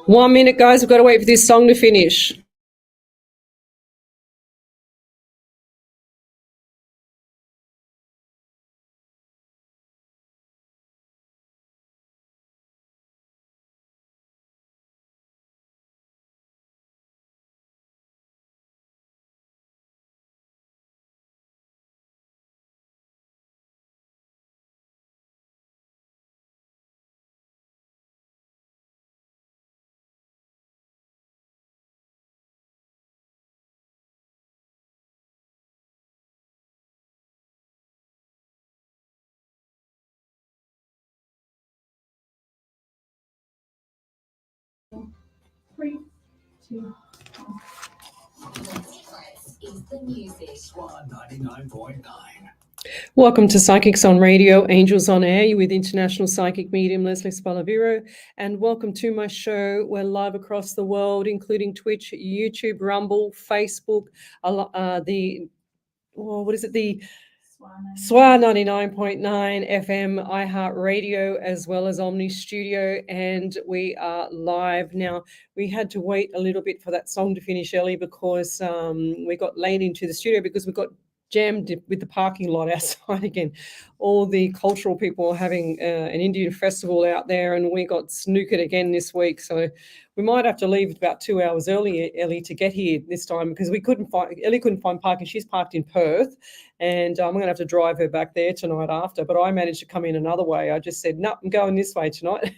1 minute, guys. We've got to wait for this song to finish. Three, two, is the music. SWR 99.9. Welcome to Psychics on Radio, Angels on Air, with international psychic medium Lesley Spaliviero, and welcome to my show. We're live across the world, including Twitch, YouTube, Rumble, Facebook, the SWR 99.9 FM, iHeartRadio, as well as Omni Studio, and we are live now. We had to wait a little bit for that song to finish early because we got late into the studio because we got jammed with the parking lot outside again. All the cultural people are having an Indian festival out there, and we got snookered again this week. So we might have to leave about 2 hours early, Ellie, to get here this time because Ellie couldn't find parking. She's parked in Perth, and I'm going to have to drive her back there tonight after. But I managed to come in another way. I just said, no, I'm going this way tonight.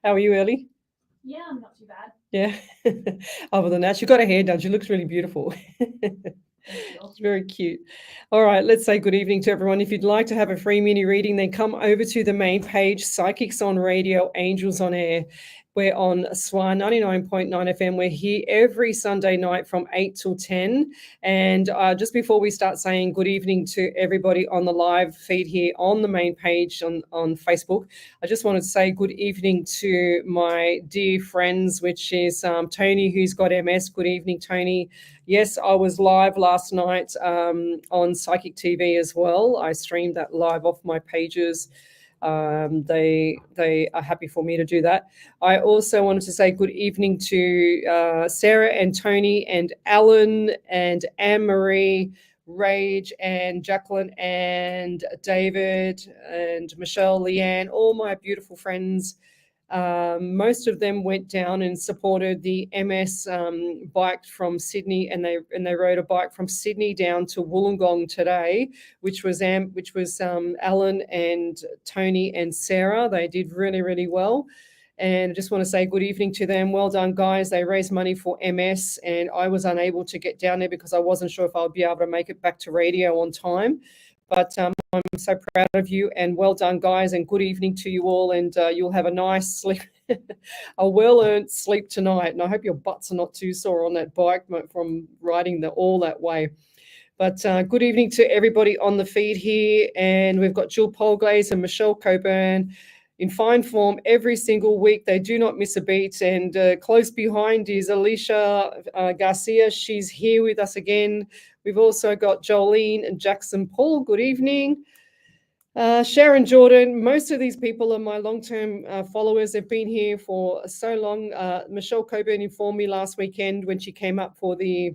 How are you, Ellie? Yeah, I'm not too bad. Yeah. Other than that, she got her hair done. She looks really beautiful. It's very cute. All right, let's say good evening to everyone. If you'd like to have a free mini reading, then come over to the main page, Psychics on Radio, Angels on Air. We're on SWR 99.9 FM. We're here every Sunday night from 8 till 10. And just before we start saying good evening to everybody on the live feed here on the main page on Facebook, I just wanted to say good evening to my dear friends, which is Tony, who's got MS. Good evening, Tony. Yes, I was live last night on Psychic TV as well. I streamed that live off my pages. They are happy for me to do that. I also wanted to say good evening to Sarah and Tony and Alan and Anne-Marie, Rage and Jacqueline and David and Michelle, Leanne, all my beautiful friends. Most of them went down and supported the MS bike from Sydney, and they rode a bike from Sydney down to Wollongong today, which was Alan and Tony and Sarah. They did really, really well. And I just want to say good evening to them. Well done, guys. They raised money for MS, and I was unable to get down there because I wasn't sure if I would be able to make it back to radio on time. But I'm so proud of you, and well done, guys, and good evening to you all, and you'll have a nice sleep, a well-earned sleep tonight, and I hope your butts are not too sore on that bike from riding all that way. But good evening to everybody on the feed here, and we've got Jill Polglaze and Michelle Coburn in fine form every single week. They do not miss a beat, and close behind is Alicia Garcia. She's here with us again. We've also got Jolene and Jackson Paul. Good evening. Sharon Jordan. Most of these people are my long-term followers. They've been here for so long. Michelle Coburn informed me last weekend when she came up for the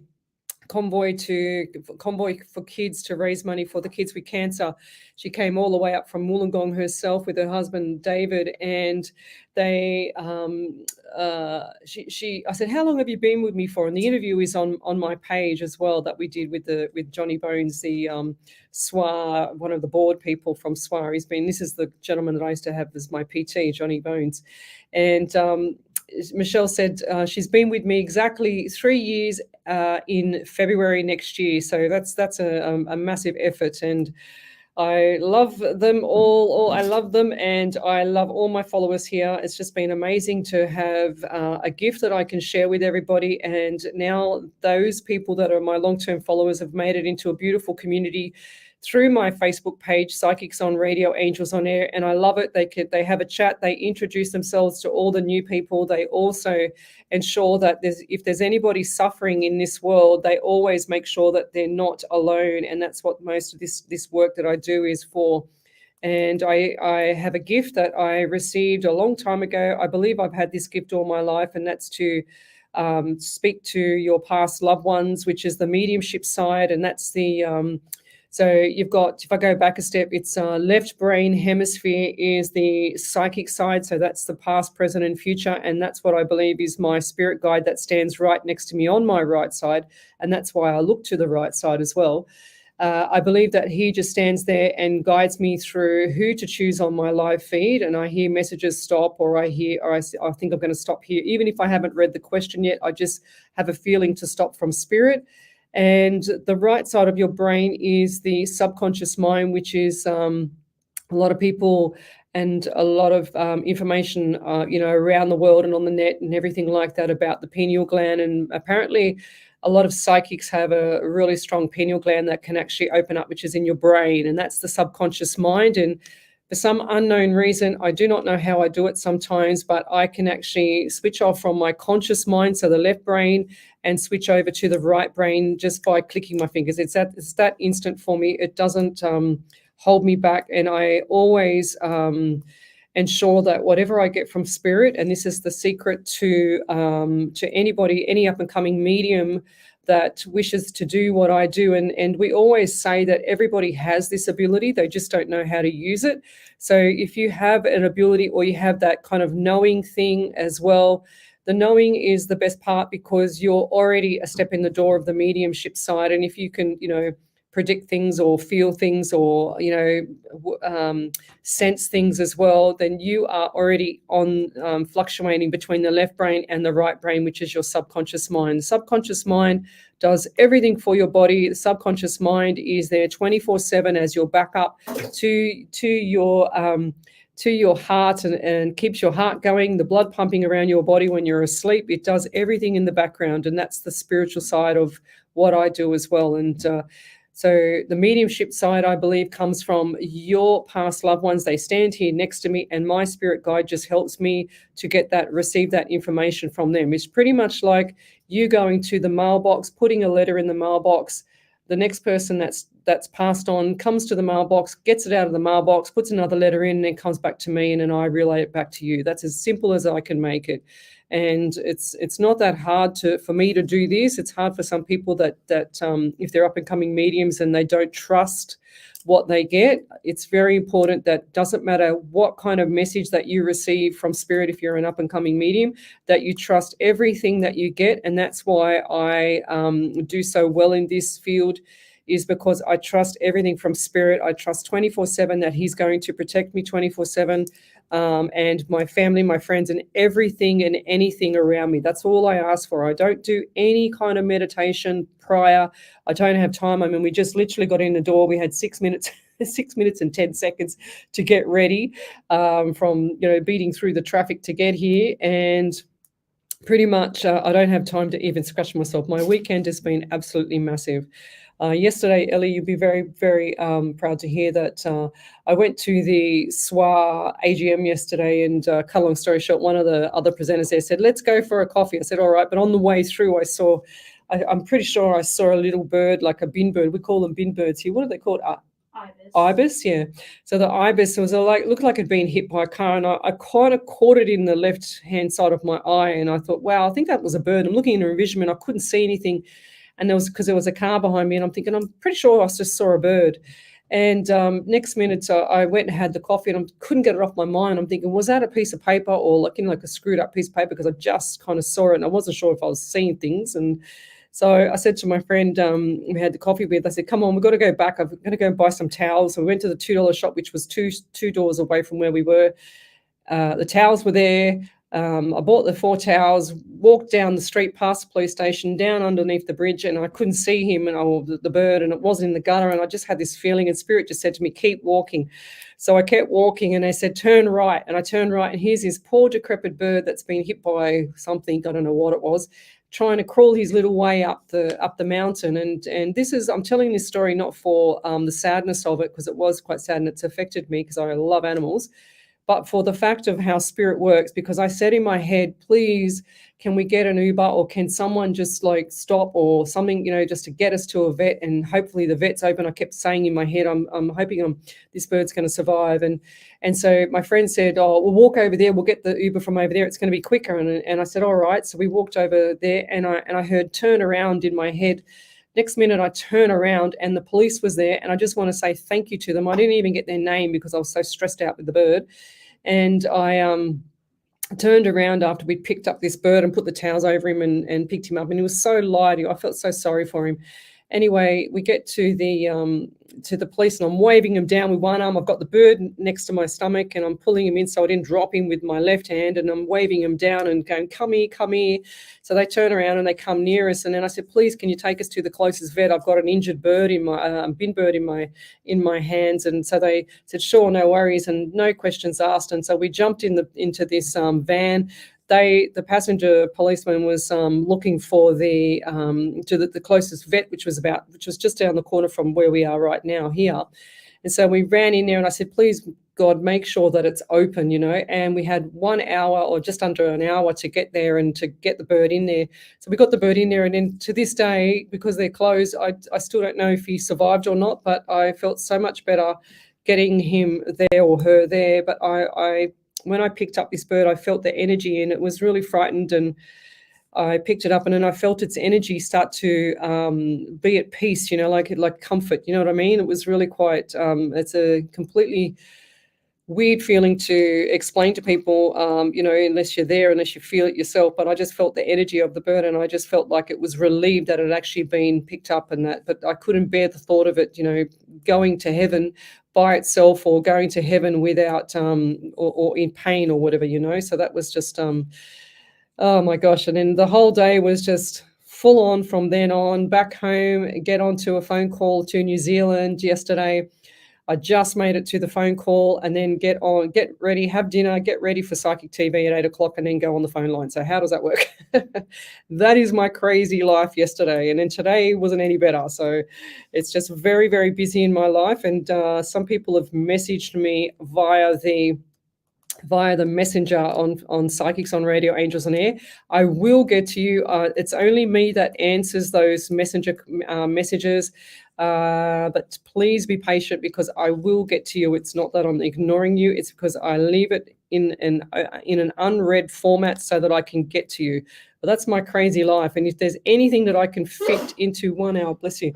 convoy for kids to raise money for the kids with cancer. She came all the way up from Wollongong herself with her husband David, and they I said, how long have you been with me for? And the interview is on my page as well, that we did with Johnny Bones, the SWR, one of the board people from SWR. This is the gentleman that I used to have as my PT, Johnny Bones. And Michelle said she's been with me exactly 3 years in February next year. So that's a massive effort, and I love them all. I love them, and I love all my followers here. It's just been amazing to have a gift that I can share with everybody. And now those people that are my long-term followers have made it into a beautiful community through my Facebook page, Psychics on Radio, Angels on Air, and I love it. They have a chat. They introduce themselves to all the new people. They also ensure that if there's anybody suffering in this world, they always make sure that they're not alone. And that's what most of this work that I do is for. And I have a gift that I received a long time ago. I believe I've had this gift all my life, and that's to speak to your past loved ones, which is the mediumship side. And that's the so you've got, if I go back a step, it's left brain hemisphere is the psychic side. So that's the past, present, and future. And that's what I believe is my spirit guide that stands right next to me on my right side. And that's why I look to the right side as well. I believe that he just stands there and guides me through who to choose on my live feed. And I hear messages stop, or I think I'm going to stop here. Even if I haven't read the question yet, I just have a feeling to stop from spirit. And the right side of your brain is the subconscious mind, which is a lot of people and a lot of information, around the world and on the net and everything like that about the pineal gland. And apparently a lot of psychics have a really strong pineal gland that can actually open up, which is in your brain. And that's the subconscious mind. And for some unknown reason, I do not know how I do it sometimes, but I can actually switch off from my conscious mind, so the left brain, and switch over to the right brain just by clicking my fingers. It's that instant for me. It doesn't hold me back. And I always ensure that whatever I get from spirit, and this is the secret to anybody, any up and coming medium that wishes to do what I do. And we always say that everybody has this ability, they just don't know how to use it. So if you have an ability, or you have that kind of knowing thing as well, the knowing is the best part, because you're already a step in the door of the mediumship side. And if you can, predict things or feel things or, sense things as well, then you are already on fluctuating between the left brain and the right brain, which is your subconscious mind. The subconscious mind does everything for your body. The subconscious mind is there 24/7 as your backup to your heart, and keeps your heart going, the blood pumping around your body when you're asleep. It does everything in the background, and that's the spiritual side of what I do as well. And so the mediumship side, I believe, comes from your past loved ones. They stand here next to me, and my spirit guide just helps me to receive that information from them. It's pretty much like you going to the mailbox, putting a letter in the mailbox. The next person that's passed on comes to the mailbox, gets it out of the mailbox, puts another letter in, and then comes back to me, and then I relay it back to you. That's as simple as I can make it. And it's not that hard for me to do this. It's hard for some people that if they're up and coming mediums and they don't trust what they get. It's very important that doesn't matter what kind of message that you receive from spirit, if you're an up and coming medium, that you trust everything that you get. And that's why I do so well in this field, is because I trust everything from spirit. I trust 24/7 that he's going to protect me 24/7. And my family, my friends, and everything and anything around me. That's all I ask for. I don't do any kind of meditation prior. I don't have time. I mean, we just literally got in the door. We had 6 minutes, 6 minutes and 10 seconds to get ready from, beating through the traffic to get here. And pretty much I don't have time to even scratch myself. My weekend has been absolutely massive. Yesterday, Ellie, you'd be very, very proud to hear that I went to the SWR AGM yesterday, and cut a long story short, one of the other presenters there said, let's go for a coffee. I said, all right. But on the way through, I'm pretty sure I saw a little bird, like a bin bird. We call them bin birds here. What are they called? Ibis, yeah. So the ibis looked like it'd been hit by a car, and I kind of caught it in the left-hand side of my eye, and I thought, wow, I think that was a bird. I'm looking in a vision, and I couldn't see anything. And because there was a car behind me, and I'm thinking, I'm pretty sure I just saw a bird. And next minute, I went and had the coffee, and I couldn't get it off my mind. I'm thinking, was that a piece of paper, or like a screwed up piece of paper? Because I just kind of saw it, and I wasn't sure if I was seeing things. And so I said to my friend we had the coffee with, I said, come on, we've got to go back. I'm going to go and buy some towels. So we went to the $2 shop, which was two doors away from where we were. The towels were there. I bought the 4 towels, walked down the street past the police station, down underneath the bridge, and I couldn't see him, and the bird, and it wasn't in the gutter, and I just had this feeling, and spirit just said to me, keep walking. So I kept walking, and they said, turn right, and I turned right, and here's this poor decrepit bird that's been hit by something, I don't know what it was, trying to crawl his little way up the mountain. And this is, I'm telling this story not for the sadness of it, because it was quite sad and it's affected me because I love animals. but for the fact of how spirit works, because I said in my head, please, can we get an Uber, or can someone just like stop or something, just to get us to a vet, and hopefully the vet's open. I kept saying in my head, I'm hoping this bird's going to survive. And so my friend said, oh, we'll walk over there. We'll get the Uber from over there. It's going to be quicker. And I said, all right. So we walked over there, and I heard turn around in my head. Next minute, I turn around and the police was there. And I just want to say thank you to them. I didn't even get their name because I was so stressed out with the bird. And I turned around after we picked up this bird and put the towels over him and picked him up. And he was so light. I felt so sorry for him. Anyway, we get to the police, and I'm waving him down with one arm. I've got the bird next to my stomach, and I'm pulling him in so I didn't drop him with my left hand, and I'm waving him down and going, come here, come here. So they turn around and they come near us, and then I said, please, can you take us to the closest vet? I've got an injured bird in my bin bird in my hands. And so they said, sure, no worries, and no questions asked. And so we jumped into this van. The passenger policeman was looking for the closest vet, which was just down the corner from where we are right now here. And so we ran in there, and I said, please, God, make sure that it's open, And we had 1 hour or just under an hour to get there and to get the bird in there. So we got the bird in there, and then to this day, because they're closed, I still don't know if he survived or not, but I felt so much better getting him there or her there. But when I picked up this bird, I felt the energy, and it was really frightened, and I picked it up, and then I felt its energy start to be at peace, like comfort, you know what I mean? It was really quite, it's a completely weird feeling to explain to people, unless you're there, unless you feel it yourself. But I just felt the energy of the bird, and I just felt like it was relieved that it had actually been picked up, and that, but I couldn't bear the thought of it, going to heaven by itself, or going to heaven without or in pain or whatever, so that was just oh my gosh. And then the whole day was just full on from then on. Back home, get onto a phone call to New Zealand yesterday. I just made it to the phone call, and then get ready, have dinner, get ready for Psychic TV at 8 o'clock, and then go on the phone line. So how does that work? That is my crazy life yesterday. And then today wasn't any better. So it's just very, very busy in my life. And some people have messaged me via the messenger on Psychics on Radio, Angels on Air. I will get to you. It's only me that answers those messenger messages. But please be patient, because I will get to you. It's not that I'm ignoring you. It's because I leave it in an unread format so that I can get to you. But that's my crazy life. And if there's anything that I can fit into 1 hour, bless you.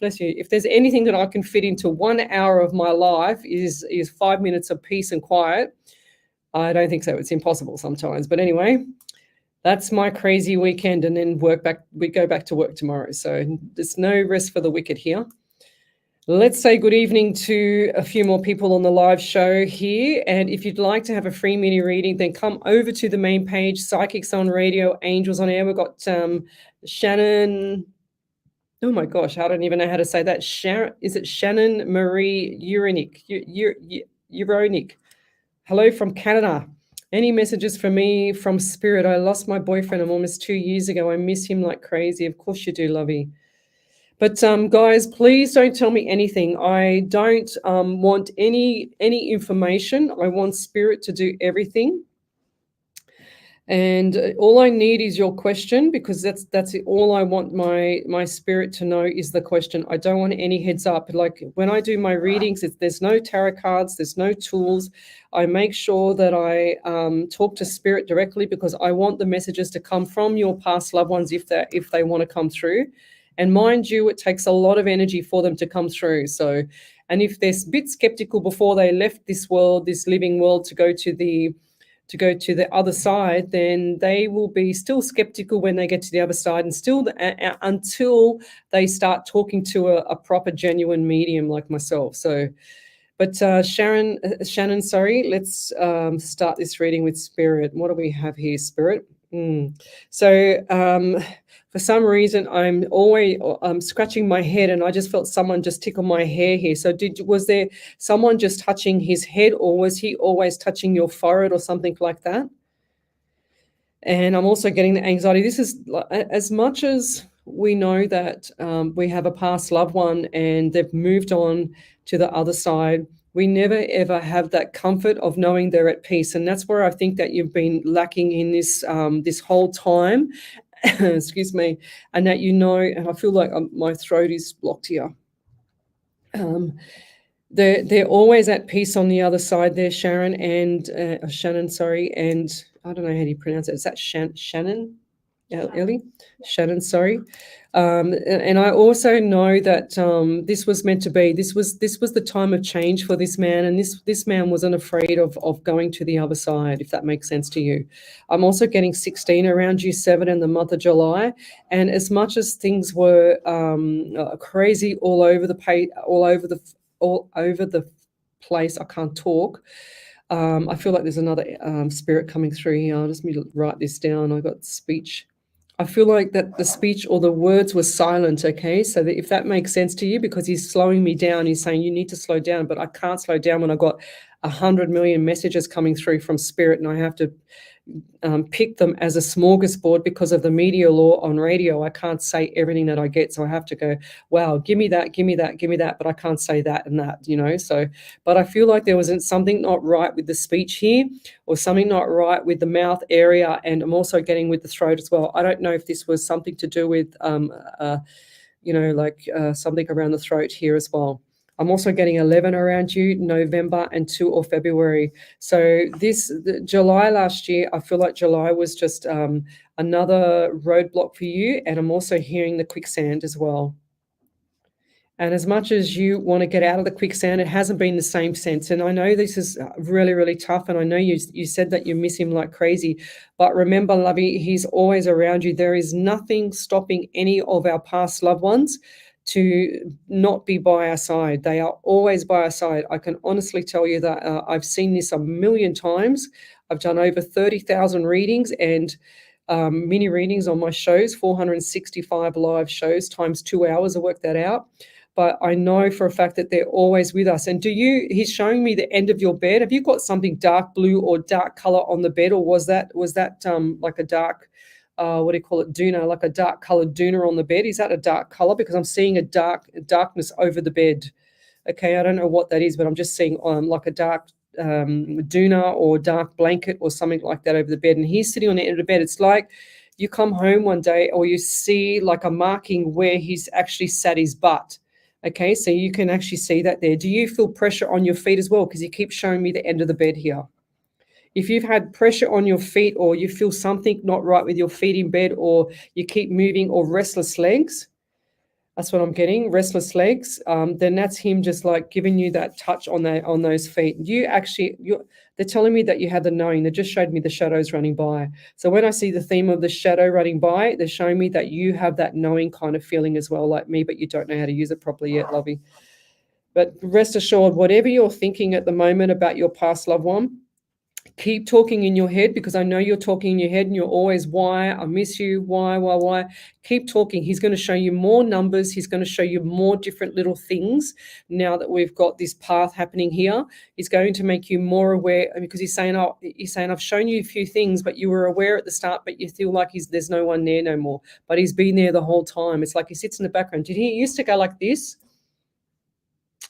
If there's anything that I can fit into 1 hour of my life is 5 minutes of peace and quiet. I don't think so. It's impossible sometimes. But anyway, that's my crazy weekend, and then we go back to work tomorrow. So there's no rest for the wicked here. Let's say good evening to a few more people on the live show here. And if you'd like to have a free mini reading, then come over to the main page, Psychics on Radio, Angels on Air. We've got Shannon. Oh my gosh, I don't even know how to say that. Is it Shannon Marie Uronic? Uronic. Hello from Canada. Any messages for me from Spirit? I lost my boyfriend almost 2 years ago. I miss him like crazy. Of course you do, lovey. But guys, please don't tell me anything. I don't want any information. I want Spirit to do everything. And all I need is your question, because that's it. All I want my Spirit to know is the question. I don't want any heads up. Like when I do my readings, there's no tarot cards, there's no tools. I make sure that I talk to Spirit directly, because I want the messages to come from your past loved ones if they want to come through. And mind you, it takes a lot of energy for them to come through. So, and if they're a bit skeptical before they left this world, this living world, to go to the other side, then they will be still skeptical when they get to the other side, and still until they start talking to a proper, genuine medium like myself. So, but Shannon, sorry, let's start this reading with Spirit. What do we have here, Spirit? So for some reason, I'm always scratching my head, and I just felt someone just tickle my hair here. So was there someone just touching his head, or was he always touching your forehead or something like that? And I'm also getting the anxiety. This is, as much as we know that we have a past loved one and they've moved on to the other side, We never ever have that comfort of knowing they're at peace, and that's where I think that you've been lacking in this this whole time. Excuse me, and that and I feel like my throat is blocked here. They're always at peace on the other side there, Sharon and Shannon. Sorry, and I don't know how do you pronounce it. Is that Shannon? Ellie? Shannon, sorry. And I also know that this was meant to be. This was the time of change for this man, and this man wasn't afraid of going to the other side, if that makes sense to you. I'm also getting 16 around you, 7 in the month of July, and as much as things were crazy all over the place, I can't talk. I feel like there's another spirit coming through here. I'll just need to write this down. I got speech. I feel like that the speech or the words were silent, okay? So that if that makes sense to you, because he's slowing me down, he's saying you need to slow down, but I can't slow down when I've got 100 million messages coming through from spirit, and I have to pick them as a smorgasbord because of the media law on radio. I can't say everything that I get, so I have to go, wow, give me that, give me that, give me that, but I can't say that and that, so, but I feel like there was something not right with the speech here, or something not right with the mouth area, and I'm also getting with the throat as well. I don't know if this was something to do with something around the throat here as well. I'm also getting 11 around you, November, and 2 or February. So July last year, I feel like July was just another roadblock for you. And I'm also hearing the quicksand as well. And as much as you want to get out of the quicksand, it hasn't been the same since. And I know this is really, really tough. And I know you said that you miss him like crazy. But remember, Lovey, he's always around you. There is nothing stopping any of our past loved ones to not be by our side. They are always by our side. I can honestly tell you that I've seen this a million times. I've done over 30,000 readings and mini readings on my shows, 465 live shows times 2 hours. I worked that out. But I know for a fact that they're always with us. And he's showing me the end of your bed. Have you got something dark blue or dark color on the bed? Or was that like a dark, what do you call it, doona, like a dark colored doona on the bed? Is that a dark color? Because I'm seeing a darkness over the bed. Okay, I don't know what that is, but I'm just seeing like a dark doona or dark blanket or something like that over the bed. And he's sitting on the end of the bed. It's like you come home one day or you see like a marking where he's actually sat his butt. Okay, so you can actually see that there. Do you feel pressure on your feet as well? Because you keep showing me the end of the bed here. If you've had pressure on your feet, or you feel something not right with your feet in bed, or you keep moving, or restless legs, that's what I'm getting, restless legs, then that's him just like giving you that touch on those feet. They're telling me that you had the knowing. They just showed me the shadows running by. So when I see the theme of the shadow running by, they're showing me that you have that knowing kind of feeling as well, like me, but you don't know how to use it properly yet, Lovey. But rest assured, whatever you're thinking at the moment about your past loved one, keep talking in your head, because I know you're talking in your head and you're always, why, I miss you, why. Keep talking. He's going to show you more numbers. He's going to show you more different little things now that we've got this path happening here. He's going to make you more aware, because he's saying, I've shown you a few things, but you were aware at the start, but you feel like there's no one there no more. But he's been there the whole time. It's like he sits in the background. Did he used to go like this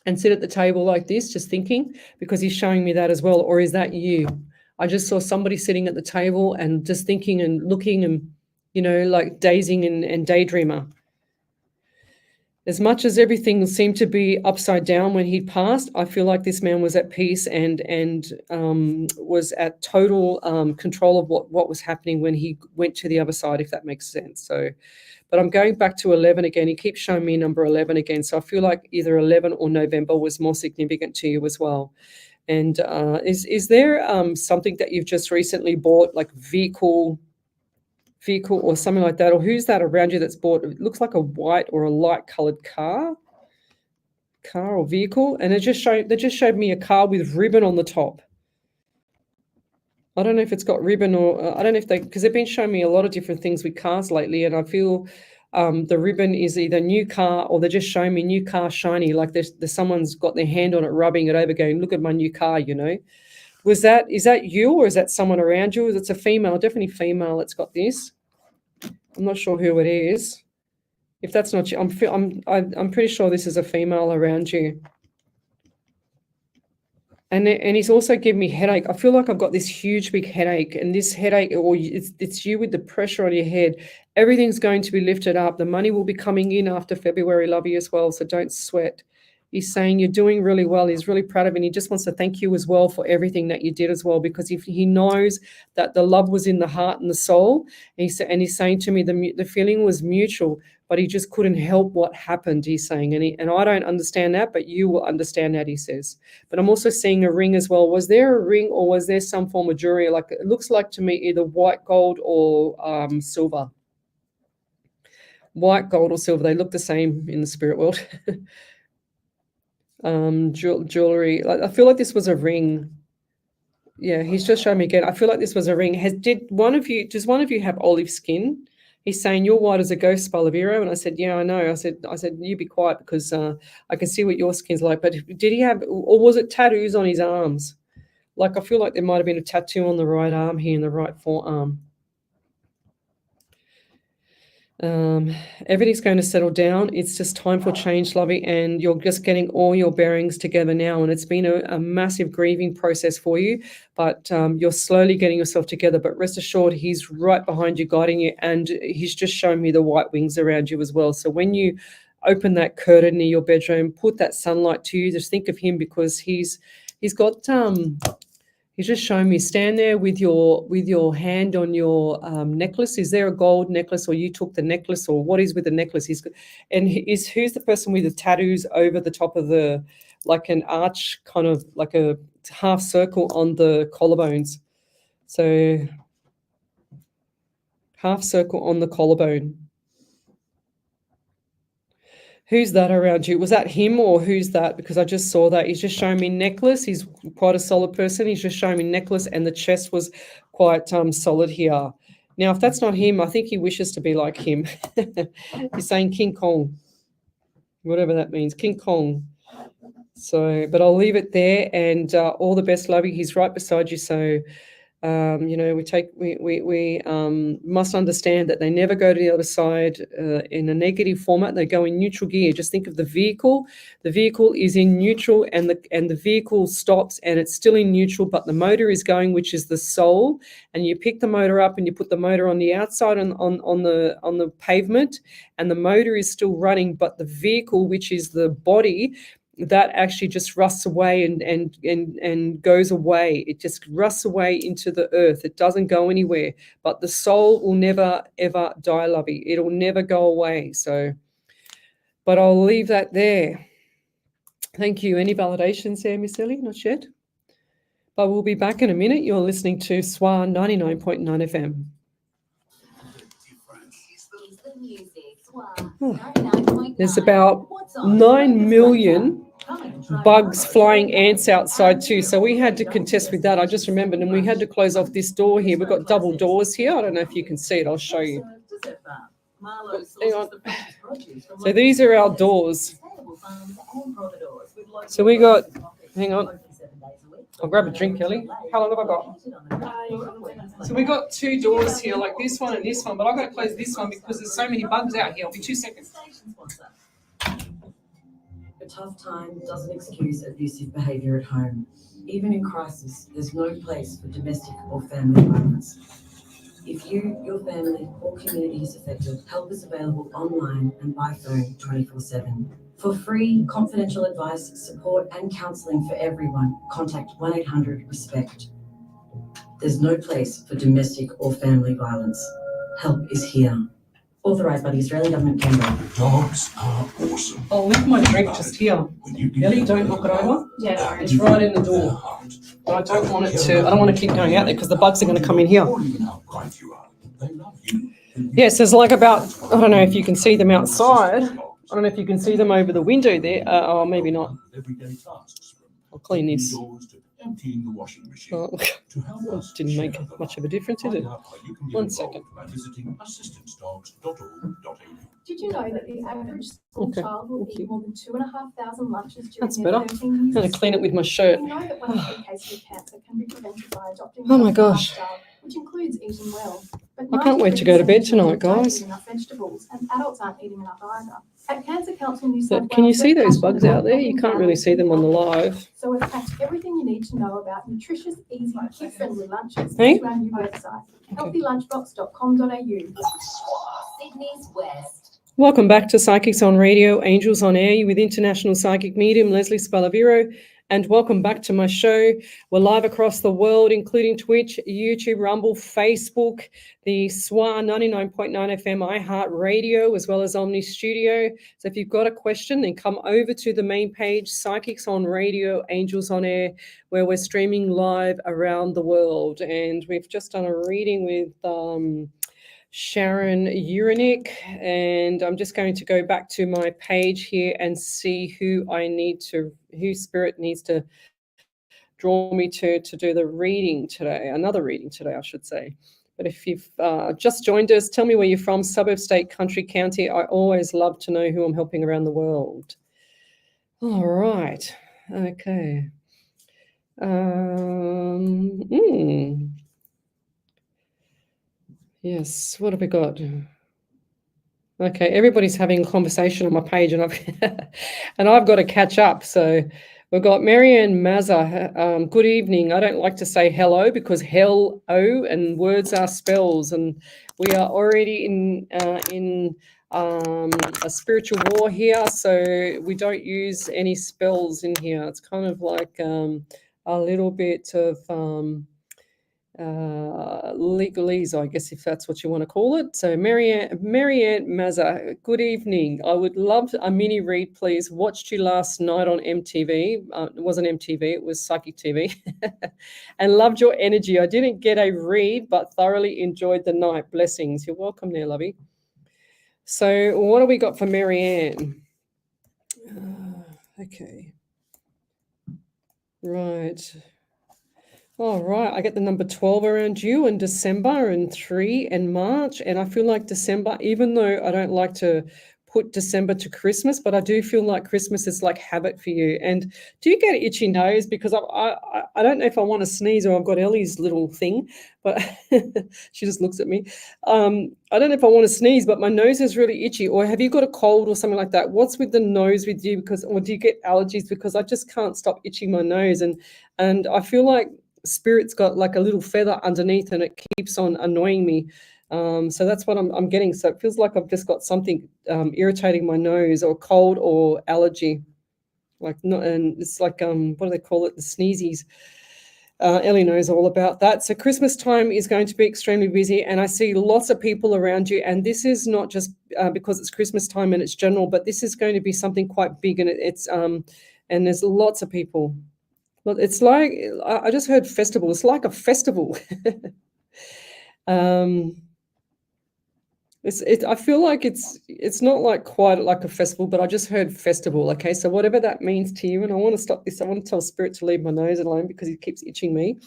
and sit at the table like this, just thinking? Because he's showing me that as well. Or is that you? I just saw somebody sitting at the table and just thinking and looking and, like dazing and daydreamer. As much as everything seemed to be upside down when he passed, I feel like this man was at peace and was at total control of what was happening when he went to the other side, if that makes sense. So, but I'm going back to 11 again. He keeps showing me number 11 again. So I feel like either 11 or November was more significant to you as well. And is there something that you've just recently bought, like vehicle or something like that? Or who's that around you that's bought? It looks like a white or a light colored car or vehicle. And they just showed me a car with ribbon on the top. I don't know if it's got ribbon, or I don't know if because they've been showing me a lot of different things with cars lately, and I feel the ribbon is either new car, or they're just showing me new car shiny, like there's someone's got their hand on it, rubbing it over, going, look at my new car, is that you, or is that someone around you? It's a female, definitely female. It's got this. I'm not sure who it is. If that's not you, I'm pretty sure this is a female around you. And he's also given me headache. I feel like I've got this huge big headache, and this headache, or it's you with the pressure on your head. Everything's going to be lifted up. The money will be coming in after February, lovey, as well. So don't sweat. He's saying you're doing really well. He's really proud of you. And he just wants to thank you as well for everything that you did as well, because if he knows that the love was in the heart and the soul, and he's saying to me the feeling was mutual, but he just couldn't help what happened, he's saying. And I don't understand that, but you will understand that, he says. But I'm also seeing a ring as well. Was there a ring, or was there some form of jewelry? Like, it looks like to me either white gold or silver. White gold or silver. They look the same in the spirit world. Jewelry. I feel like this was a ring. Yeah, he's just showing me again. I feel like this was a ring. Does one of you have olive skin? He's saying you're white as a ghost, Spaliviero. And I said, yeah, I know. I said, you be quiet, because I can see what your skin's like. But did he have, or was it tattoos on his arms? Like, I feel like there might have been a tattoo on the right arm here, in the right forearm. Everything's going to settle down. It's just time for change, lovey, and you're just getting all your bearings together now. And it's been a massive grieving process for you, but you're slowly getting yourself together. But rest assured, he's right behind you, guiding you, and he's just shown me the white wings around you as well. So when you open that curtain near your bedroom, put that sunlight to you, just think of him, because he's got he's just showing me, stand there with your hand on your necklace. Is there a gold necklace, or you took the necklace, or what is with the necklace? Who's the person with the tattoos over the top of the, like an arch, kind of like a half circle on the collarbones? So half circle on the collarbone. Who's that around you? Was that him, or who's that? Because I just saw that. He's just showing me necklace. He's quite a solid person. He's just showing me necklace, and the chest was quite solid here. Now, if that's not him, I think he wishes to be like him. He's saying King Kong, whatever that means, King Kong. So, but I'll leave it there, and all the best, lovey. He's right beside you. So, we must understand that they never go to the other side in a negative format. They go in neutral gear. Just think of the vehicle. The vehicle is in neutral, and the vehicle stops, and it's still in neutral, but the motor is going, which is the soul. And you pick the motor up, and you put the motor on the outside on the pavement, and the motor is still running, but the vehicle, which is the body, that actually just rusts away and goes away. It just rusts away into the earth. It doesn't go anywhere. But the soul will never, ever die, lovey. It'll never go away. So, but I'll leave that there. Thank you. Any validations there, Miss Ellie? Not yet. But we'll be back in a minute. You're listening to SWR 99.9 FM. There's about 9 million bugs, flying ants outside too. So we had to contest with that. I just remembered, and we had to close off this door here. We've got double doors here. I don't know if you can see it. I'll show you. Hang on. So these are our doors. So we got, hang on. I'll grab a drink, Kelly. How long have I got? So we got 2 doors here, like this one and this one, but I've got to close this one because there's so many bugs out here. I'll be 2 seconds. A tough time doesn't excuse abusive behaviour at home. Even in crisis, there's no place for domestic or family violence. If you, your family, or community is affected, help is available online and by phone 24/7. For free, confidential advice, support and counselling for everyone, contact 1-800-RESPECT. There's no place for domestic or family violence. Help is here. Authorised by the Australian Government, Canberra. Dogs are awesome. I'll leave my drink just here. Ellie, don't knock it over. Yeah. It's right in the door. But I don't want to keep going out there because the bugs are going to come in here. Yes, there's like about, I don't know if you can see them outside. I don't know if you can see them over the window there. Oh, maybe not. I'll clean this. Emptying the washing machine. Oh, didn't make much of a difference, did it? 1 second. Did you know that the average school child will eat more than 2,500 lunches during That's their better. 13 I'm years? going to clean it with my shirt. We know that one in 3 cases of cancer can be prevented by adopting Oh my a gosh. lifestyle, which includes eating well. But I can't wait to go to bed 93% of tonight, children don't guys. eat enough vegetables, and adults aren't eating enough either. At Cancer Council New South Wales, Can you see we're those passionate bugs about out there? You helping can't really families see eat them on the healthy. live. So we've packed everything you need to know about nutritious, easy, kid-friendly lunches Hey? into our new website, healthylunchbox.com.au. Sydney's West. Welcome back to Psychics on Radio, Angels on Air with international psychic medium Lesley Spaliviero, and welcome back to my show. We're live across the world, including Twitch, YouTube, Rumble, Facebook, the SWR 99.9 FM iHeart Radio, as well as Omni Studio. So if you've got a question, then come over to the main page, Psychics on Radio, Angels on Air, where we're streaming live around the world. And we've just done a reading with Sharon Uranic, and I'm just going to go back to my page here and see who Spirit needs to draw me to do the reading today, another reading today, I should say. But if you've just joined us, tell me where you're from, suburb, state, country, county. I always love to know who I'm helping around the world. All right. Okay. Yes, what have we got? Okay, everybody's having a conversation on my page, and I've got to catch up. So we've got Marianne Mazza. Good evening. I don't like to say hello because hello and words are spells, and we are already in a spiritual war here, so we don't use any spells in here. It's kind of like a little bit of legalese, I guess, if that's what you want to call it. So Marianne Mazza, good evening. I would love a mini read, please. Watched you last night on MTV. It wasn't MTV, it was Psychic TV. And loved your energy. I didn't get a read, but thoroughly enjoyed the night. Blessings. You're welcome there, lovey. So what do we got for Marianne? Okay. Right. All right, I get the number 12 around you in December and 3 in March. And I feel like December, even though I don't like to put December to Christmas, but I do feel like Christmas is like habit for you. And do you get an itchy nose? Because I don't know if I want to sneeze or I've got Ellie's little thing, but she just looks at me. I don't know if I want to sneeze, but my nose is really itchy. Or have you got a cold or something like that? What's with the nose with you? Or do you get allergies? Because I just can't stop itching my nose. And I feel like Spirit's got like a little feather underneath and it keeps on annoying me. So that's what I'm getting. So it feels like I've just got something irritating my nose, or cold or allergy. And it's like, what do they call it? The sneezies. Ellie knows all about that. So Christmas time is going to be extremely busy, and I see lots of people around you. And this is not just because it's Christmas time and it's general, but this is going to be something quite big, and and there's lots of people. Well, it's like, I just heard festival. It's like a festival. I feel like it's not like quite like a festival, but I just heard festival. Okay, so whatever that means to you, and I want to stop this. I want to tell Spirit to leave my nose alone because he keeps itching me.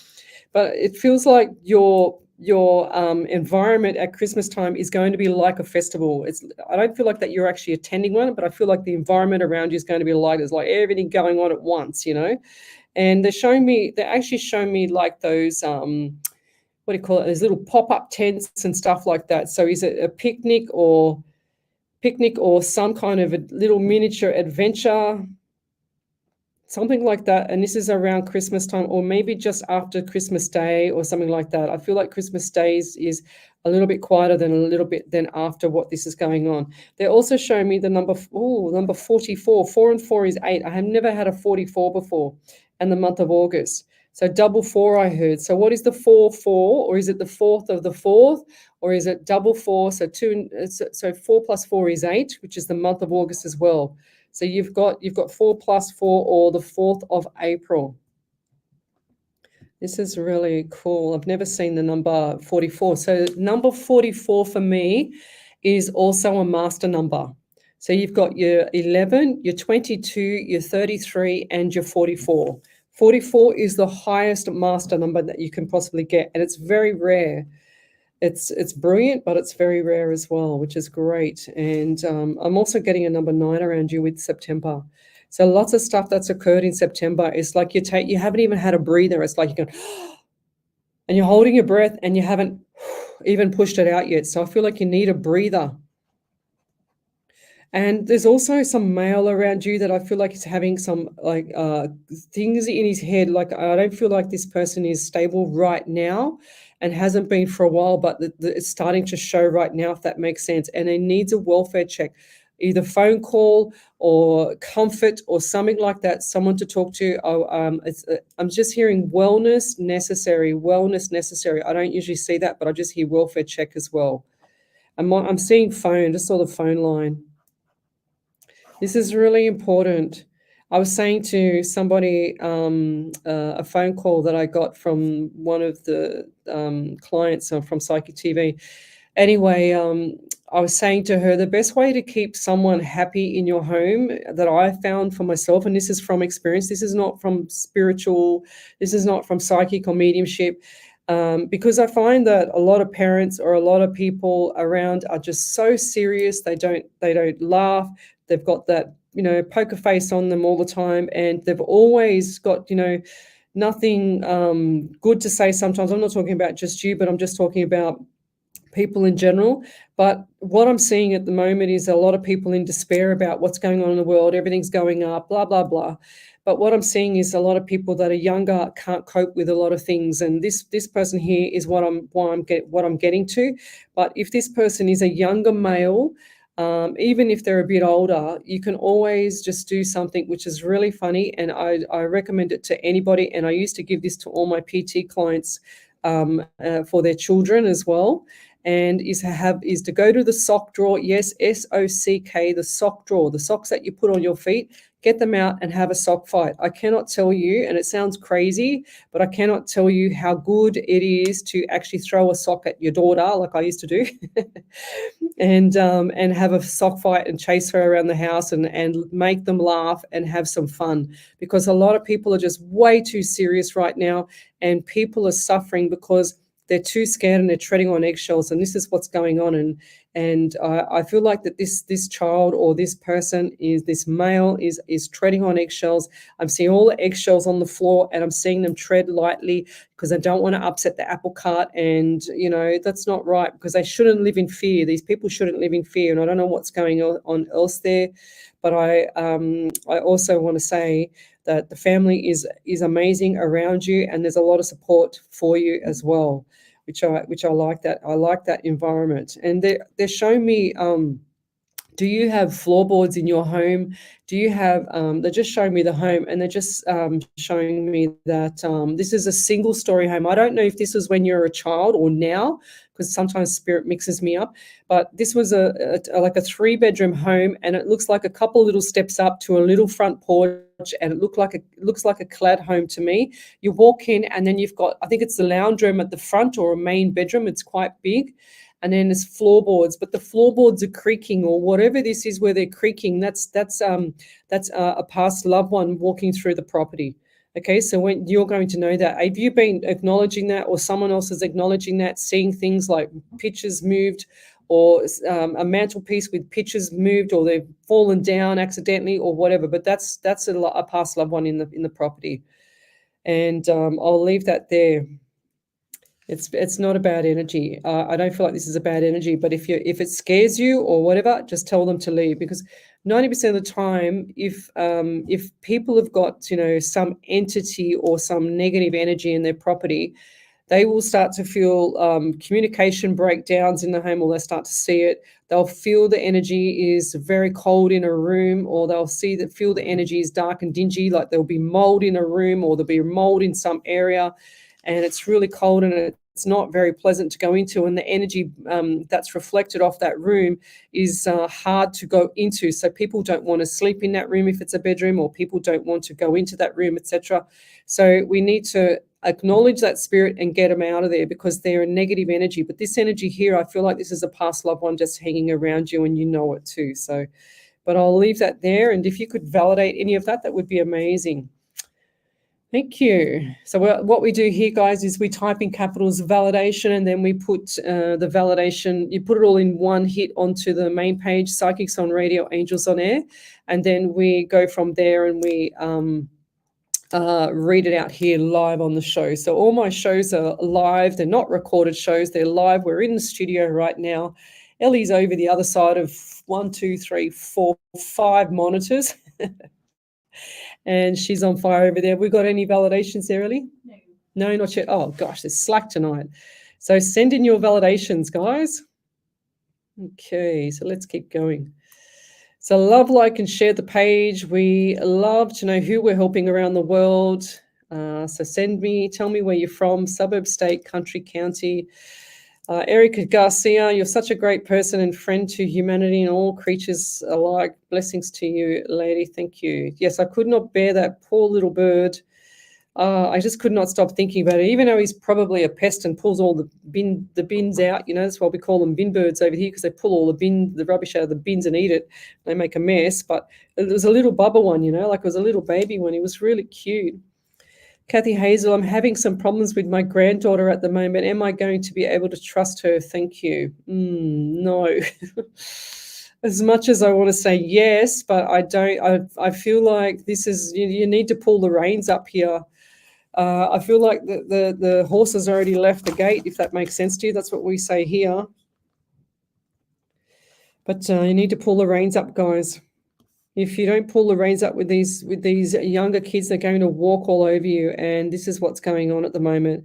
But it feels like your environment at Christmas time is going to be like a festival. I don't feel like that you're actually attending one, but I feel like the environment around you is going to be like, there's like everything going on at once, And they actually show me like those, what do you call it? Those little pop-up tents and stuff like that. So is it a picnic or some kind of a little miniature adventure, something like that? And this is around Christmas time, or maybe just after Christmas Day or something like that. I feel like Christmas Days is a little bit quieter than after what this is going on. They also show me the number 44. 4 and 4 is 8. I have never had a 44 before. And the month of August. So double 4 I heard. So what is the 4, or is it the 4th of the 4th, or is it double 4? So 4 plus 4 is 8, which is the month of August as well. So you've got 4 plus 4, or the 4th of April. This is really cool. I've never seen the number 44. So number 44 for me is also a master number. So you've got your 11, your 22, your 33, and your 44. 44 is the highest master number that you can possibly get, and it's very rare. It's brilliant, but it's very rare as well, which is great. And I'm also getting a number 9 around you with September. So lots of stuff that's occurred in September. It's like you haven't even had a breather. It's like you're going, and you're holding your breath, and you haven't even pushed it out yet. So I feel like you need a breather. And there's also some male around you that I feel like is having some like things in his head. Like I don't feel like this person is stable right now and hasn't been for a while, but it's starting to show right now, if that makes sense. And it needs a welfare check, either phone call or comfort or something like that, someone to talk to. I'm just hearing wellness necessary. I don't usually see that, but I just hear welfare check as well. I'm seeing phone, just saw the phone line. This is really important. I was saying to somebody, a phone call that I got from one of the clients from Psychic TV. Anyway, I was saying to her, the best way to keep someone happy in your home that I found for myself, and this is from experience, this is not from spiritual, this is not from psychic or mediumship, because I find that a lot of parents or a lot of people around are just so serious. They don't laugh. They've got that, poker face on them all the time, and they've always got, nothing good to say sometimes. I'm not talking about just you, but I'm just talking about people in general. But what I'm seeing at the moment is a lot of people in despair about what's going on in the world. Everything's going up, blah, blah, blah. But what I'm seeing is a lot of people that are younger can't cope with a lot of things. And this person here is what I'm getting to. But if this person is a younger male, even if they're a bit older, you can always just do something which is really funny. And I recommend it to anybody. And I used to give this to all my PT clients for their children as well. And is to go to the sock drawer. Yes, SOCK, the sock drawer, the socks that you put on your feet, get them out and have a sock fight. I cannot tell you, and it sounds crazy, but I cannot tell you how good it is to actually throw a sock at your daughter, like I used to do, and have a sock fight and chase her around the house and make them laugh and have some fun. Because a lot of people are just way too serious right now, and people are suffering because they're too scared and they're treading on eggshells, and this is what's going on. And I feel like that this child or this person this male is treading on eggshells. I'm seeing all the eggshells on the floor, and I'm seeing them tread lightly because I don't want to upset the apple cart. And that's not right, because they shouldn't live in fear. These people shouldn't live in fear, and I don't know what's going on else there. But I also want to say that the family is amazing around you, and there's a lot of support for you as well, which I like that. I like that environment. And they're showing me, do you have floorboards in your home? Do you have, they're just showing me the home, and they're just showing me that this is a single story home. I don't know if this was when you were a child or now, because sometimes spirit mixes me up, but this was like a 3-bedroom home, and it looks like a couple little steps up to a little front porch, and it looks like a clad home to me. You walk in, and then you've got, I think it's the lounge room at the front, or a main bedroom. It's quite big. And then there's floorboards, but the floorboards are creaking, or whatever this is where they're creaking. That's a past loved one walking through the property. Okay, so when you're going to know that, have you been acknowledging that, or someone else is acknowledging that, seeing things like pictures moved, or a mantelpiece with pictures moved, or they've fallen down accidentally, or whatever? But that's a past loved one in the property, and I'll leave that there. It's not a bad energy. I don't feel like this is a bad energy, but if it scares you or whatever, just tell them to leave, because 90% of the time, if people have got some entity or some negative energy in their property, they will start to feel communication breakdowns in the home, or they'll start to see it. They'll feel the energy is very cold in a room, or they'll feel the energy is dark and dingy, like there'll be mold in a room, or there'll be mold in some area, and it's really cold and it's not very pleasant to go into, and the energy that's reflected off that room is hard to go into. So people don't want to sleep in that room if it's a bedroom, or people don't want to go into that room, etc. So we need to acknowledge that spirit and get them out of there, because they're a negative energy. But this energy here, I feel like this is a past loved one just hanging around you, and you know it too. So, but I'll leave that there, and if you could validate any of that, that would be amazing. Thank you. So what we do here, guys, is we type in capitals validation, and then we put the validation, you put it all in one hit onto the main page, Psychics on Radio, Angels on Air, and then we go from there, and we read it out here live on the show. So all my shows are live. They're not recorded shows. They're live. We're in the studio right now. Ellie's over the other side of 1, 2, 3, 4, 5 monitors. And she's on fire over there. We got any validations there, Ellie? No. No, not yet. Oh, gosh, there's slack tonight. So send in your validations, guys. Okay, so let's keep going. So love, like, and share the page. We love to know who we're helping around the world. So tell me where you're from, suburb, state, country, county. Erica Garcia, you're such a great person and friend to humanity and all creatures alike. Blessings to you, lady. Thank you. Yes, I could not bear that poor little bird. I just could not stop thinking about it, even though he's probably a pest and pulls all the bins out. That's why we call them bin birds over here, because they pull all the rubbish out of the bins and eat it. They make a mess. But it was a little bubba one, like it was a little baby one. He was really cute. Kathy Hazel, I'm having some problems with my granddaughter at the moment. Am I going to be able to trust her? Thank you. No. As much as I want to say yes, but I don't. I feel like this is, you need to pull the reins up here. I feel like the horse has already left the gate, if that makes sense to you. That's what we say here. But you need to pull the reins up, guys. If you don't pull the reins up with these younger kids, they're going to walk all over you. And this is what's going on at the moment.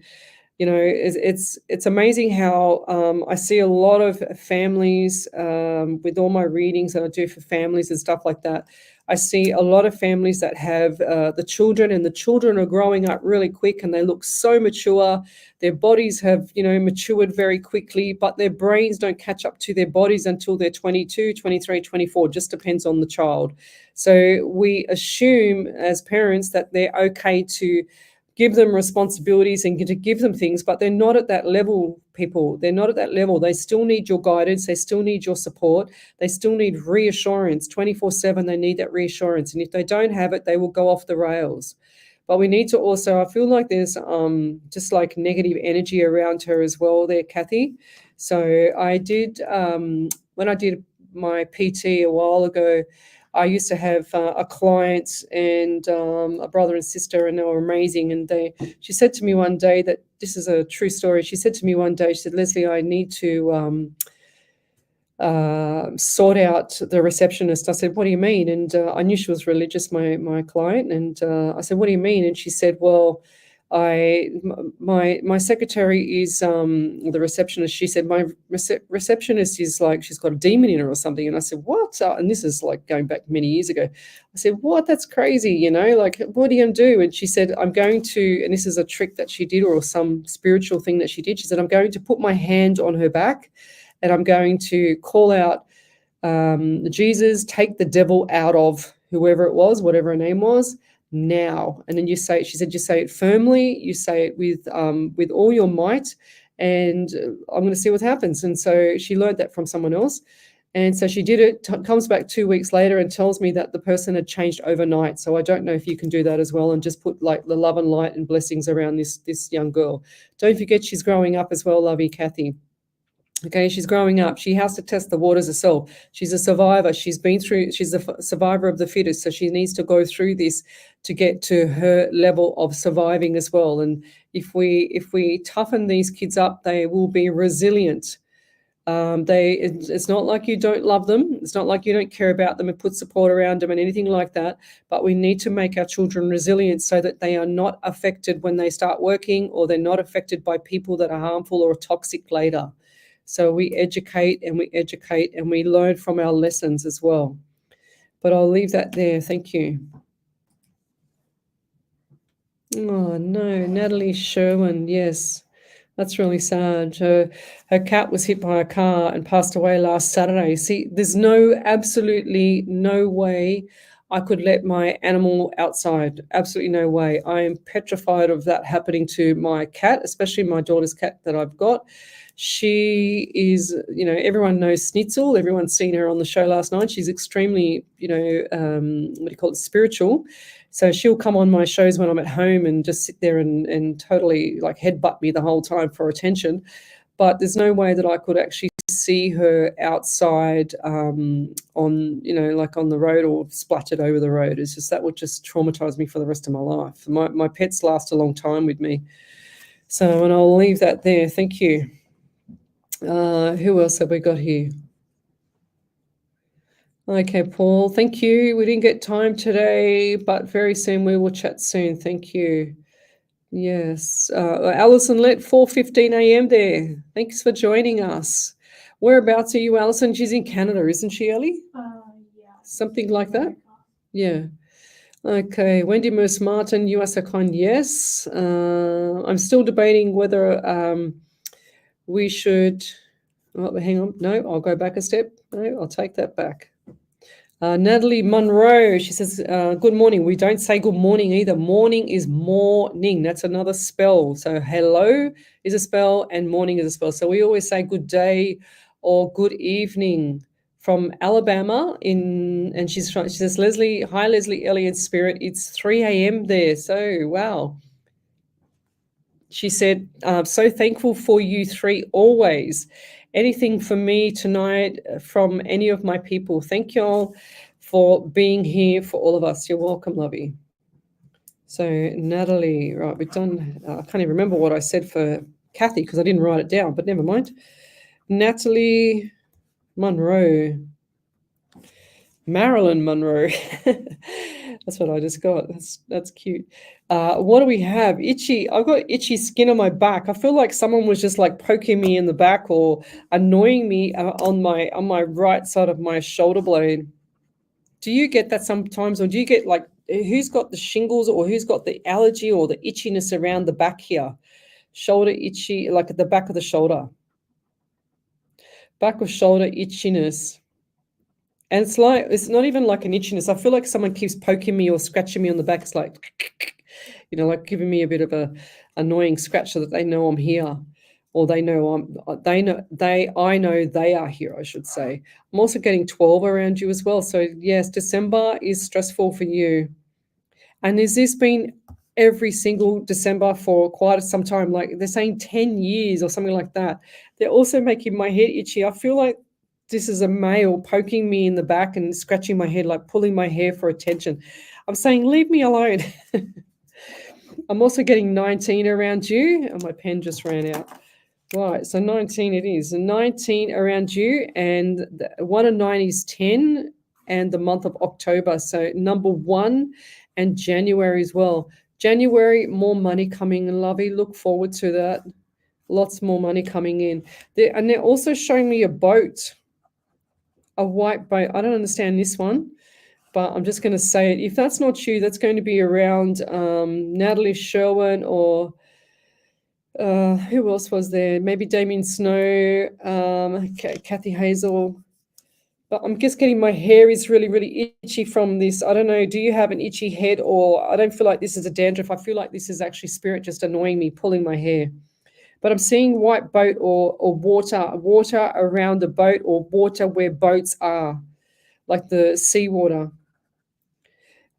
It's amazing how I see a lot of families with all my readings that I do for families and stuff like that. I see a lot of families that have the children, and the children are growing up really quick and they look so mature. Their bodies have, matured very quickly, but their brains don't catch up to their bodies until they're 22, 23, 24, just depends on the child. So we assume as parents that they're okay to give them responsibilities and to give them things, but they're not at that level, people. They're not at that level. They still need your guidance. They still need your support. They still need reassurance. 24/7, they need that reassurance. And if they don't have it, they will go off the rails. But we need to also, I feel like there's just like negative energy around her as well there, Kathy. So I did, when I did my PT a while ago, I used to have a client and a brother and sister, and they were amazing. And she said to me one day, that this is a true story. She said to me one day, she said, Lesley, I need to sort out the receptionist. I said, what do you mean? And I knew she was religious, my client. And I said, what do you mean? And she said, well, my secretary is the receptionist. She said my receptionist is like, she's got a demon in her or something. And I said, what? And this is like going back many years ago. I said, what? That's crazy. Like, what are you going to do? And she said, I'm going to, and this is a trick that she did, or some spiritual thing that she did. She said, I'm going to put my hand on her back and I'm going to call out Jesus, take the devil out of whoever it was, whatever her name was, now. And then you say, she said, you say it firmly, you say it with all your might, and I'm going to see what happens. And so she learned that from someone else. And so she did it, comes back 2 weeks later and tells me that the person had changed overnight. So I don't know if you can do that as well and just put like the love and light and blessings around this young girl. Don't forget she's growing up as well, lovey Kathy. Okay, she's growing up. She has to test the waters herself. She's a survivor. She's a survivor of the fittest. So she needs to go through this to get to her level of surviving as well. And if we toughen these kids up, they will be resilient. It's not like you don't love them. It's not like you don't care about them and put support around them and anything like that. But we need to make our children resilient so that they are not affected when they start working, or they're not affected by people that are harmful or toxic later. So we educate and we learn from our lessons as well. But I'll leave that there. Thank you. Oh, no, Natalie Sherwin. Yes, that's really sad. Her cat was hit by a car and passed away last Saturday. See, there's absolutely no way I could let my animal outside. Absolutely no way. I am petrified of that happening to my cat, especially my daughter's cat that I've got. She is, everyone knows Snitzel. Everyone's seen her on the show last night. She's extremely, spiritual. So she'll come on my shows when I'm at home and just sit there and totally like headbutt me the whole time for attention. but there's no way that I could actually see her outside on, like on the road or splattered over the road. It's just that would just traumatize me for the rest of my life. My pets last a long time with me. So, and I'll leave that there. Thank you. Who else have we got here? Okay, Paul, thank you. We didn't get time today, but very soon we will chat soon. Thank you. Yes. Alison Lett, 4:15 a.m. there. Thanks for joining us. Whereabouts are you, Alison? She's in Canada, isn't she, Ellie? Yeah. Something like that? Yeah. Okay. Wendy Merce Martin, US Icon, yes. I'm still debating whether we should. Oh, hang on. No, I'll go back a step. No, I'll take that back. Natalie Monroe, she says, good morning. We don't say good morning either. Morning is morning. That's another spell. So hello is a spell and morning is a spell. So we always say good day or good evening. From Alabama, and she says, Lesley, hi, Lesley, Ellie, and Spirit. It's 3 a.m. there. So, wow. She said, so thankful for you three always. Anything for me tonight from any of my people. Thank you all for being here for all of us. You're welcome, lovey. So Natalie, right, we've done, I can't even remember what I said for Kathy because I didn't write it down, but never mind. Natalie Monroe. Marilyn Monroe. That's what I just got. That's cute. What do we have? Itchy. I've got itchy skin on my back. I feel like someone was just like poking me in the back or annoying me on my right side of my shoulder blade. Do you get that sometimes, or do you get like who's got the shingles or who's got the allergy or the itchiness around the back here? Shoulder itchy, like at the back of the shoulder. Back of shoulder itchiness. And it's not even like an itchiness. I feel like someone keeps poking me or scratching me on the back. It's like, like giving me a bit of a annoying scratch so that they know I'm here, or I know they are here, I should say. I'm also getting 12 around you as well. So yes, December is stressful for you. And has this been every single December for quite some time? Like they're saying 10 years or something like that. They're also making my head itchy. I feel like this is a male poking me in the back and scratching my head, like pulling my hair for attention. I'm saying, leave me alone. I'm also getting 19 around you, and my pen just ran out. Right, so 19 it is. 19 around you, and 1 and 9 is 10, and the month of October. So number 1 and January as well. January, more money coming in, lovey. Look forward to that. Lots more money coming in. And they're also showing me a boat. A white boat. I don't understand this one, but I'm just going to say it. If that's not you, that's going to be around Natalie Sherwin or who else was there? Maybe Damien Snow, Kathy Hazel. But I'm just getting my hair is really, really itchy from this. I don't know. Do you have an itchy head? Or I don't feel like this is a dandruff. I feel like this is actually spirit just annoying me, pulling my hair. But I'm seeing white boat or water around the boat or water where boats are, like the seawater,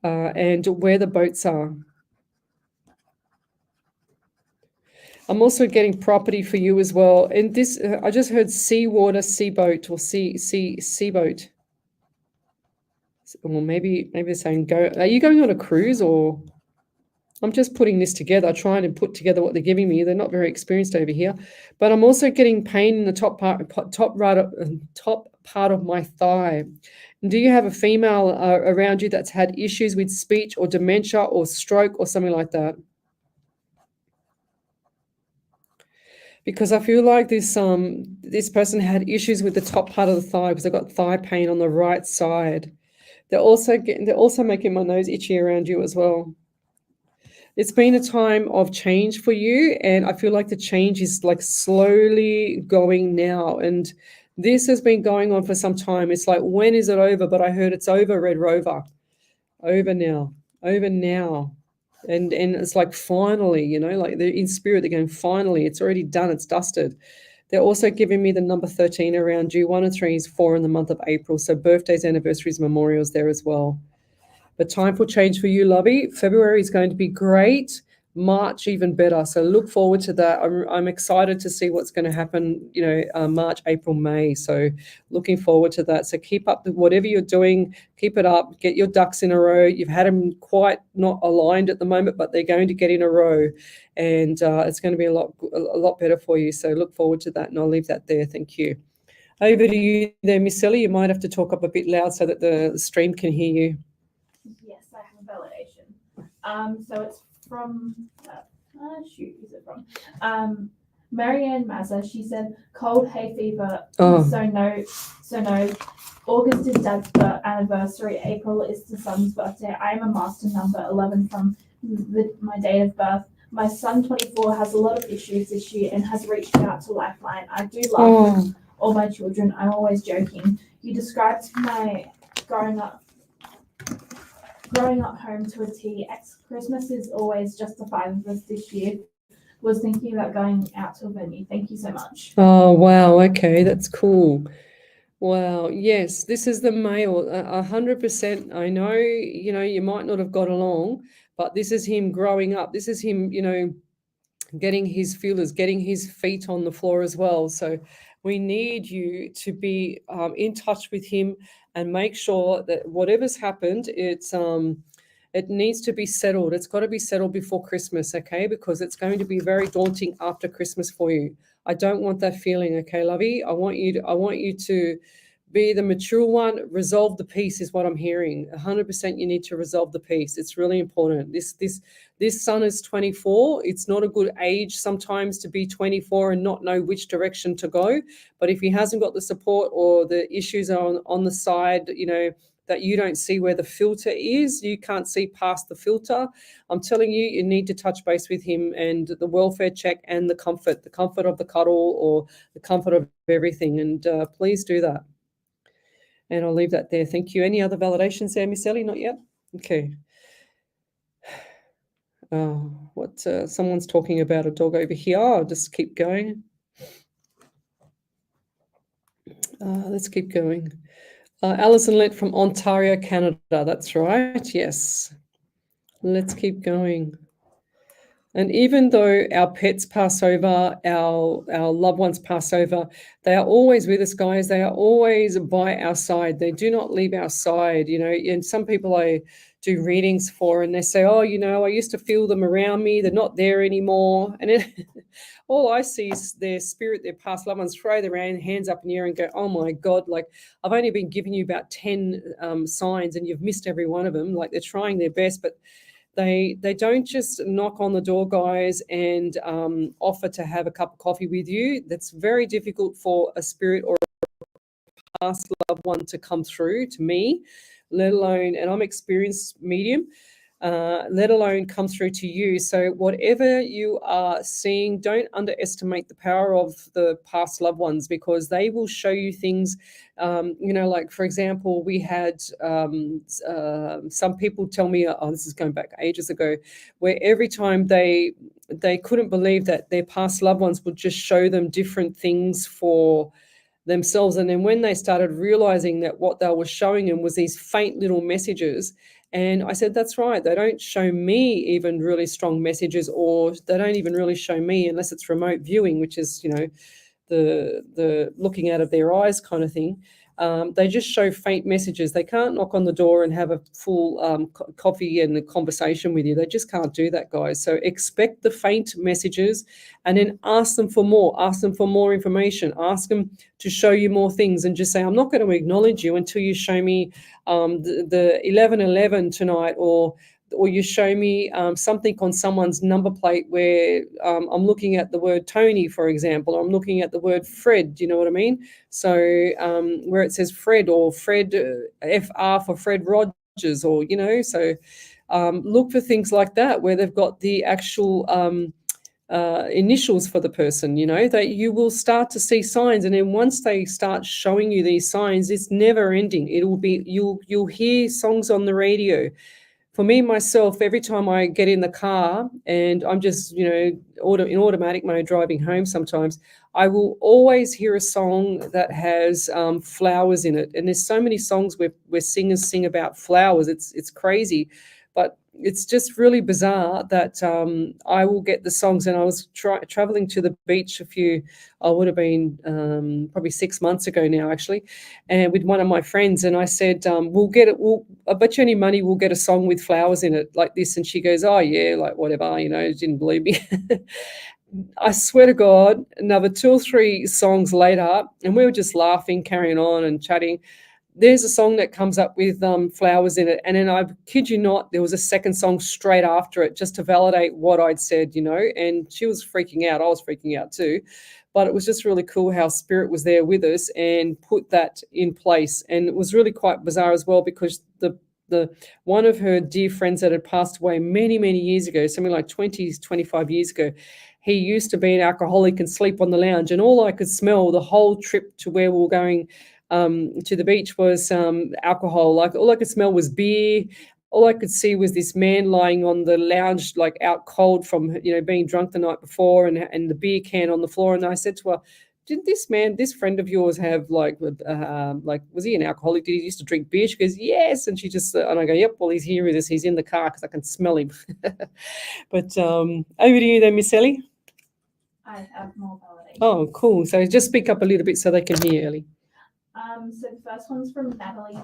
and where the boats are. I'm also getting property for you as well. And this, I just heard seawater, seaboat, or seaboat. Or maybe they're saying go. Are you going on a cruise or? I'm just putting this together, trying to put together what they're giving me. They're not very experienced over here, but I'm also getting pain in the top part of my thigh. And do you have a female around you that's had issues with speech or dementia or stroke or something like that? Because I feel like this person had issues with the top part of the thigh because they've got thigh pain on the right side. They're also making my nose itchy around you as well. It's been a time of change for you, and I feel like the change is like slowly going now. And this has been going on for some time. It's like, when is it over? But I heard it's over, Red Rover. Over now. And it's like finally, like they're in spirit, they're going, finally, it's already done, it's dusted. They're also giving me the number 13 around you. 1 and 3 is 4 in the month of April. So birthdays, anniversaries, memorials there as well. But time for change for you, lovey. February is going to be great. March even better. So look forward to that. I'm excited to see what's going to happen, March, April, May. So looking forward to that. So keep up whatever you're doing, keep it up, get your ducks in a row. You've had them quite not aligned at the moment, but they're going to get in a row, and it's going to be a lot better for you. So look forward to that, and I'll leave that there. Thank you. Over to you there, Miss Ellie. You might have to talk up a bit loud so that the stream can hear you. Yes, I have a validation. So it's from, who's it from? Marianne Mazza. She said, cold, hay fever. Oh. So no. August is Dad's anniversary. April is the son's birthday. I am a master number 11 from my date of birth. My son, 24, has a lot of issues this year and has reached out to Lifeline. I do love all my children. I'm always joking. You described my growing up home to a T. Christmas is always just the five of us this year. Was thinking about going out to a venue. Thank you so much. Oh, wow. Okay, that's cool. Wow. Yes, this is the male. 100%. I know, you might not have got along, but this is him growing up. This is him, getting his feelers, getting his feet on the floor as well. So we need you to be in touch with him and make sure that whatever's happened, it needs to be settled. It's got to be settled before Christmas, okay? Because it's going to be very daunting after Christmas for you. I don't want that feeling, okay, lovey? I want you to be the mature one. Resolve the peace is what I'm hearing. 100% you need to resolve the peace. It's really important. This son is 24. It's not a good age sometimes to be 24 and not know which direction to go. But if he hasn't got the support or the issues are on the side, that you don't see where the filter is, you can't see past the filter, I'm telling you, you need to touch base with him and the welfare check and the comfort of the cuddle or the comfort of everything. And please do that. And I'll leave that there. Thank you. Any other validations there, Miss Ellie? Not yet? Okay. Someone's talking about a dog over here. I'll just keep going. Let's keep going. Alison Lett from Ontario, Canada. That's right. Yes. Let's keep going. And even though our pets pass over, our loved ones pass over, they are always with us, guys. They are always by our side. They do not leave our side, And some people I do readings for, and they say, oh, I used to feel them around me. They're not there anymore. And all I see is their spirit, their past loved ones throw their hands up in the air and go, oh my God, like I've only been giving you about 10 signs and you've missed every one of them. Like they're trying their best, but they don't just knock on the door, guys, and offer to have a cup of coffee with you. That's very difficult for a spirit or a past loved one to come through to me, let alone, and I'm experienced medium, let alone come through to you. So whatever you are seeing, don't underestimate the power of the past loved ones, because they will show you things, like for example, we had some people tell me, this is going back ages ago, where every time they couldn't believe that their past loved ones would just show them different things for themselves. And then when they started realizing that what they were showing them was these faint little messages, and I said, that's right. They don't show me even really strong messages, or they don't even really show me unless it's remote viewing, which is, the looking out of their eyes kind of thing. They just show faint messages. They can't knock on the door and have a full coffee and a conversation with you. They just can't do that, guys. So expect the faint messages and then ask them for more. Ask them for more information. Ask them to show you more things, and just say, I'm not going to acknowledge you until you show me the 1111 tonight, or you show me something on someone's number plate where I'm looking at the word Tony, for example, or I'm looking at the word Fred. Do you know what I mean? So where it says Fred, or Fred, FR for Fred Rogers, or, so look for things like that where they've got the actual initials for the person, that you will start to see signs. And then once they start showing you these signs, it's never ending. It will be, you'll hear songs on the radio. For me, myself, every time I get in the car and I'm just, in automatic mode driving home sometimes, I will always hear a song that has flowers in it. And there's so many songs where singers sing about flowers. It's crazy. But it's just really bizarre that I will get the songs, and I was traveling to the beach I would have been probably 6 months ago now, actually, and with one of my friends, and I said, we'll get it, I bet you any money we'll get a song with flowers in it like this, and she goes, oh yeah, like whatever, didn't believe me. I swear to God, another 2 or 3 songs later, and we were just laughing, carrying on and chatting. There's a song that comes up with flowers in it. And then I kid you not, there was a second song straight after it just to validate what I'd said, and she was freaking out. I was freaking out too. But it was just really cool how Spirit was there with us and put that in place. And it was really quite bizarre as well, because the one of her dear friends that had passed away many, many years ago, something like 20, 25 years ago, he used to be an alcoholic and sleep on the lounge. And all I could smell the whole trip to where we were going to the beach was alcohol. Like all I could smell was beer. All I could see was this man lying on the lounge, like out cold from being drunk the night before, and the beer can on the floor. And I said to her, "Did this friend of yours have like was he an alcoholic? Did he used to drink beer?" She goes, "Yes." And she just and I go, "Yep. Well, he's here with us. He's in the car because I can smell him." But over to you then, Miss Ellie. I have more validation. Oh, cool. So just speak up a little bit so they can hear, Ellie. So the first one's from Natalie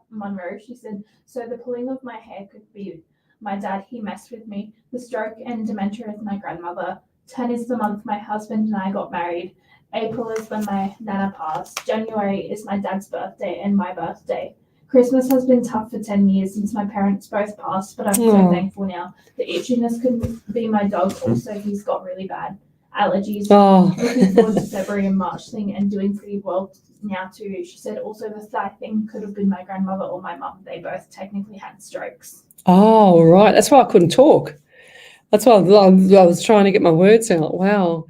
Monroe. She said, so the pulling of my hair could be my dad. He messed with me. The stroke and dementia is my grandmother. 10 is the month my husband and I got married. April is when my nana passed. January is my dad's birthday and my birthday. Christmas has been tough for 10 years since my parents both passed, but I'm so thankful now. The itchiness could be my dog. Also, he's got really bad allergies. Looking forward to February and March thing and doing pretty well now too. She said also the thigh thing could have been my grandmother or my mum. They both technically had strokes. Oh, right. That's why I couldn't talk. That's why I was trying to get my words out. Wow.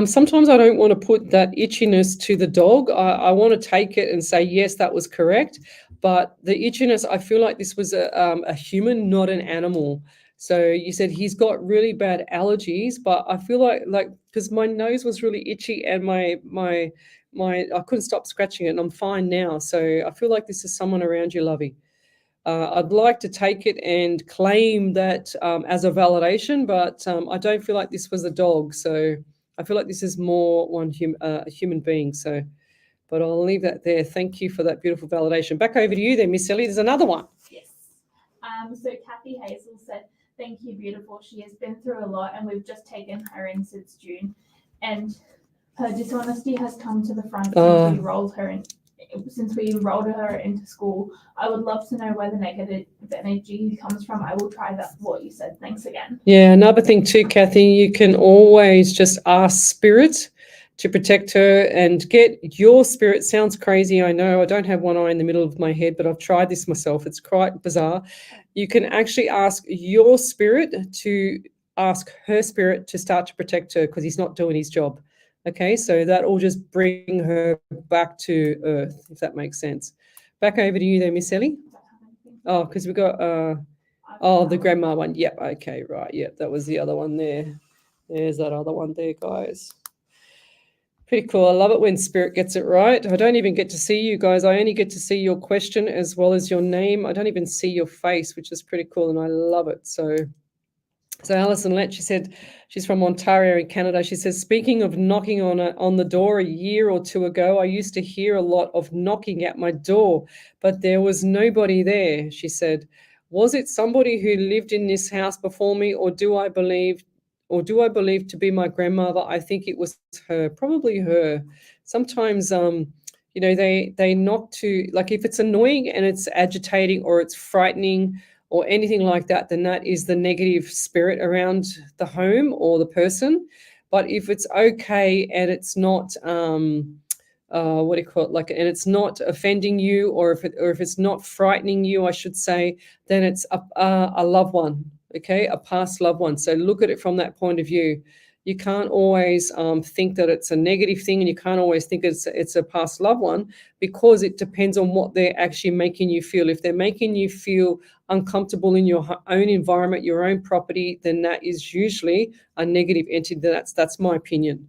Sometimes I don't want to put that itchiness to the dog. I want to take it and say, yes, that was correct. But the itchiness, I feel like this was a human, not an animal. So you said he's got really bad allergies, but I feel like because my nose was really itchy and my I couldn't stop scratching it, and I'm fine now. So I feel like this is someone around you, Lovey. I'd like to take it and claim that as a validation, but I don't feel like this was a dog. So I feel like this is more a human being. So, but I'll leave that there. Thank you for that beautiful validation. Back over to you then, Miss Ellie. There's another one. Yes. So Kathy Hazel said, thank you, beautiful. She has been through a lot and we've just taken her in since June. And her dishonesty has come to the front since we enrolled her into school. I would love to know where the negative energy comes from. I will try that, what you said. Thanks again. Yeah, another thing too, Kathy, you can always just ask spirit to protect her and get your spirit. Sounds crazy, I know. I don't have one eye in the middle of my head, but I've tried this myself. It's quite bizarre. You can actually ask your spirit to ask her spirit to start to protect her because he's not doing his job. Okay, so that will just bring her back to earth, if that makes sense. Back over to you there, Miss Ellie. Oh, because we got, the grandma one. Yep, okay, right. Yep, that was the other one there. There's that other one there, guys. Pretty cool. I love it when spirit gets it right. I don't even get to see you guys. I only get to see your question as well as your name. I don't even see your face, which is pretty cool, and I love it. So Alison Lett, she said she's from Ontario in Canada. She says, speaking of knocking on the door a year or two ago, I used to hear a lot of knocking at my door, but there was nobody there. She said, was it somebody who lived in this house before me, or do I believe to be my grandmother? I think it was her, probably her. Sometimes they knock to, like, if it's annoying and it's agitating or it's frightening or anything like that, then that is the negative spirit around the home or the person. But if it's okay and it's not and it's not offending you, or if it's not frightening you, I should say, then it's a loved one, okay, a past loved one. So look at it from that point of view. You can't always think that it's a negative thing, and you can't always think it's a past loved one, because it depends on what they're actually making you feel. If they're making you feel uncomfortable in your own environment, your own property, then that is usually a negative entity. That's my opinion.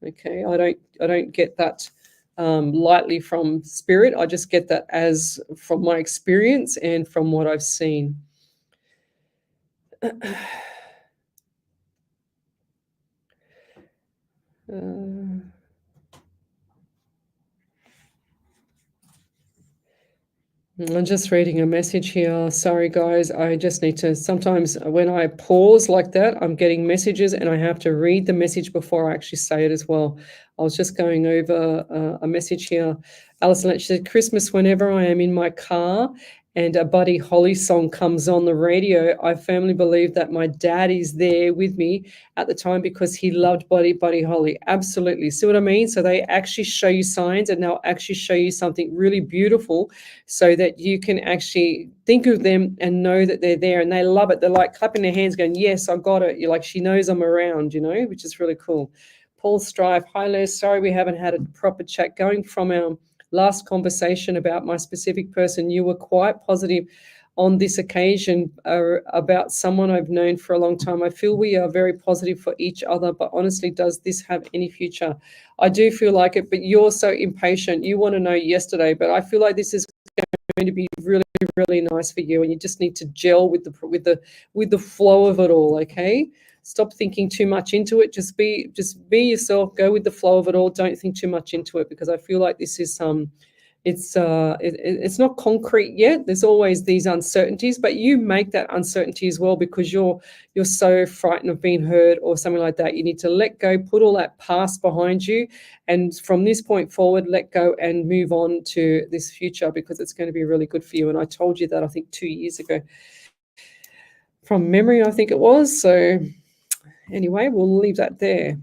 Okay, I don't get that lightly from spirit. I just get that as from my experience and from what I've seen. I'm just reading a message here. Sorry, guys. I just need to, sometimes when I pause like that, I'm getting messages and I have to read the message before I actually say it as well. I was just going over a message here. Alison said, Christmas, whenever I am in my car and a Buddy Holly song comes on the radio, I firmly believe that my dad is there with me at the time because he loved Buddy Holly. Absolutely. See what I mean? So they actually show you signs and they'll actually show you something really beautiful so that you can actually think of them and know that they're there and they love it. They're like clapping their hands going, yes, I got it. You're like, she knows I'm around, which is really cool. Paul Strife, hi Les, sorry we haven't had a proper chat. Going from our last conversation about my specific person, you were quite positive on this occasion about someone I've known for a long time. I feel we are very positive for each other, but honestly, does this have any future? I do feel like it, but you're so impatient. You want to know yesterday, but I feel like this is going to be really, really nice for you, and you just need to gel with the flow of it all. Okay, stop thinking too much into it. Just be yourself. Go with the flow of it all. Don't think too much into it, because I feel like this is it's not concrete yet. There's always these uncertainties, but you make that uncertainty as well because you're so frightened of being hurt or something like that. You need to let go, put all that past behind you, and from this point forward, let go and move on to this future, because it's going to be really good for you. And I told you that, I think 2 years ago from memory, I think it was. So anyway, we'll leave that there.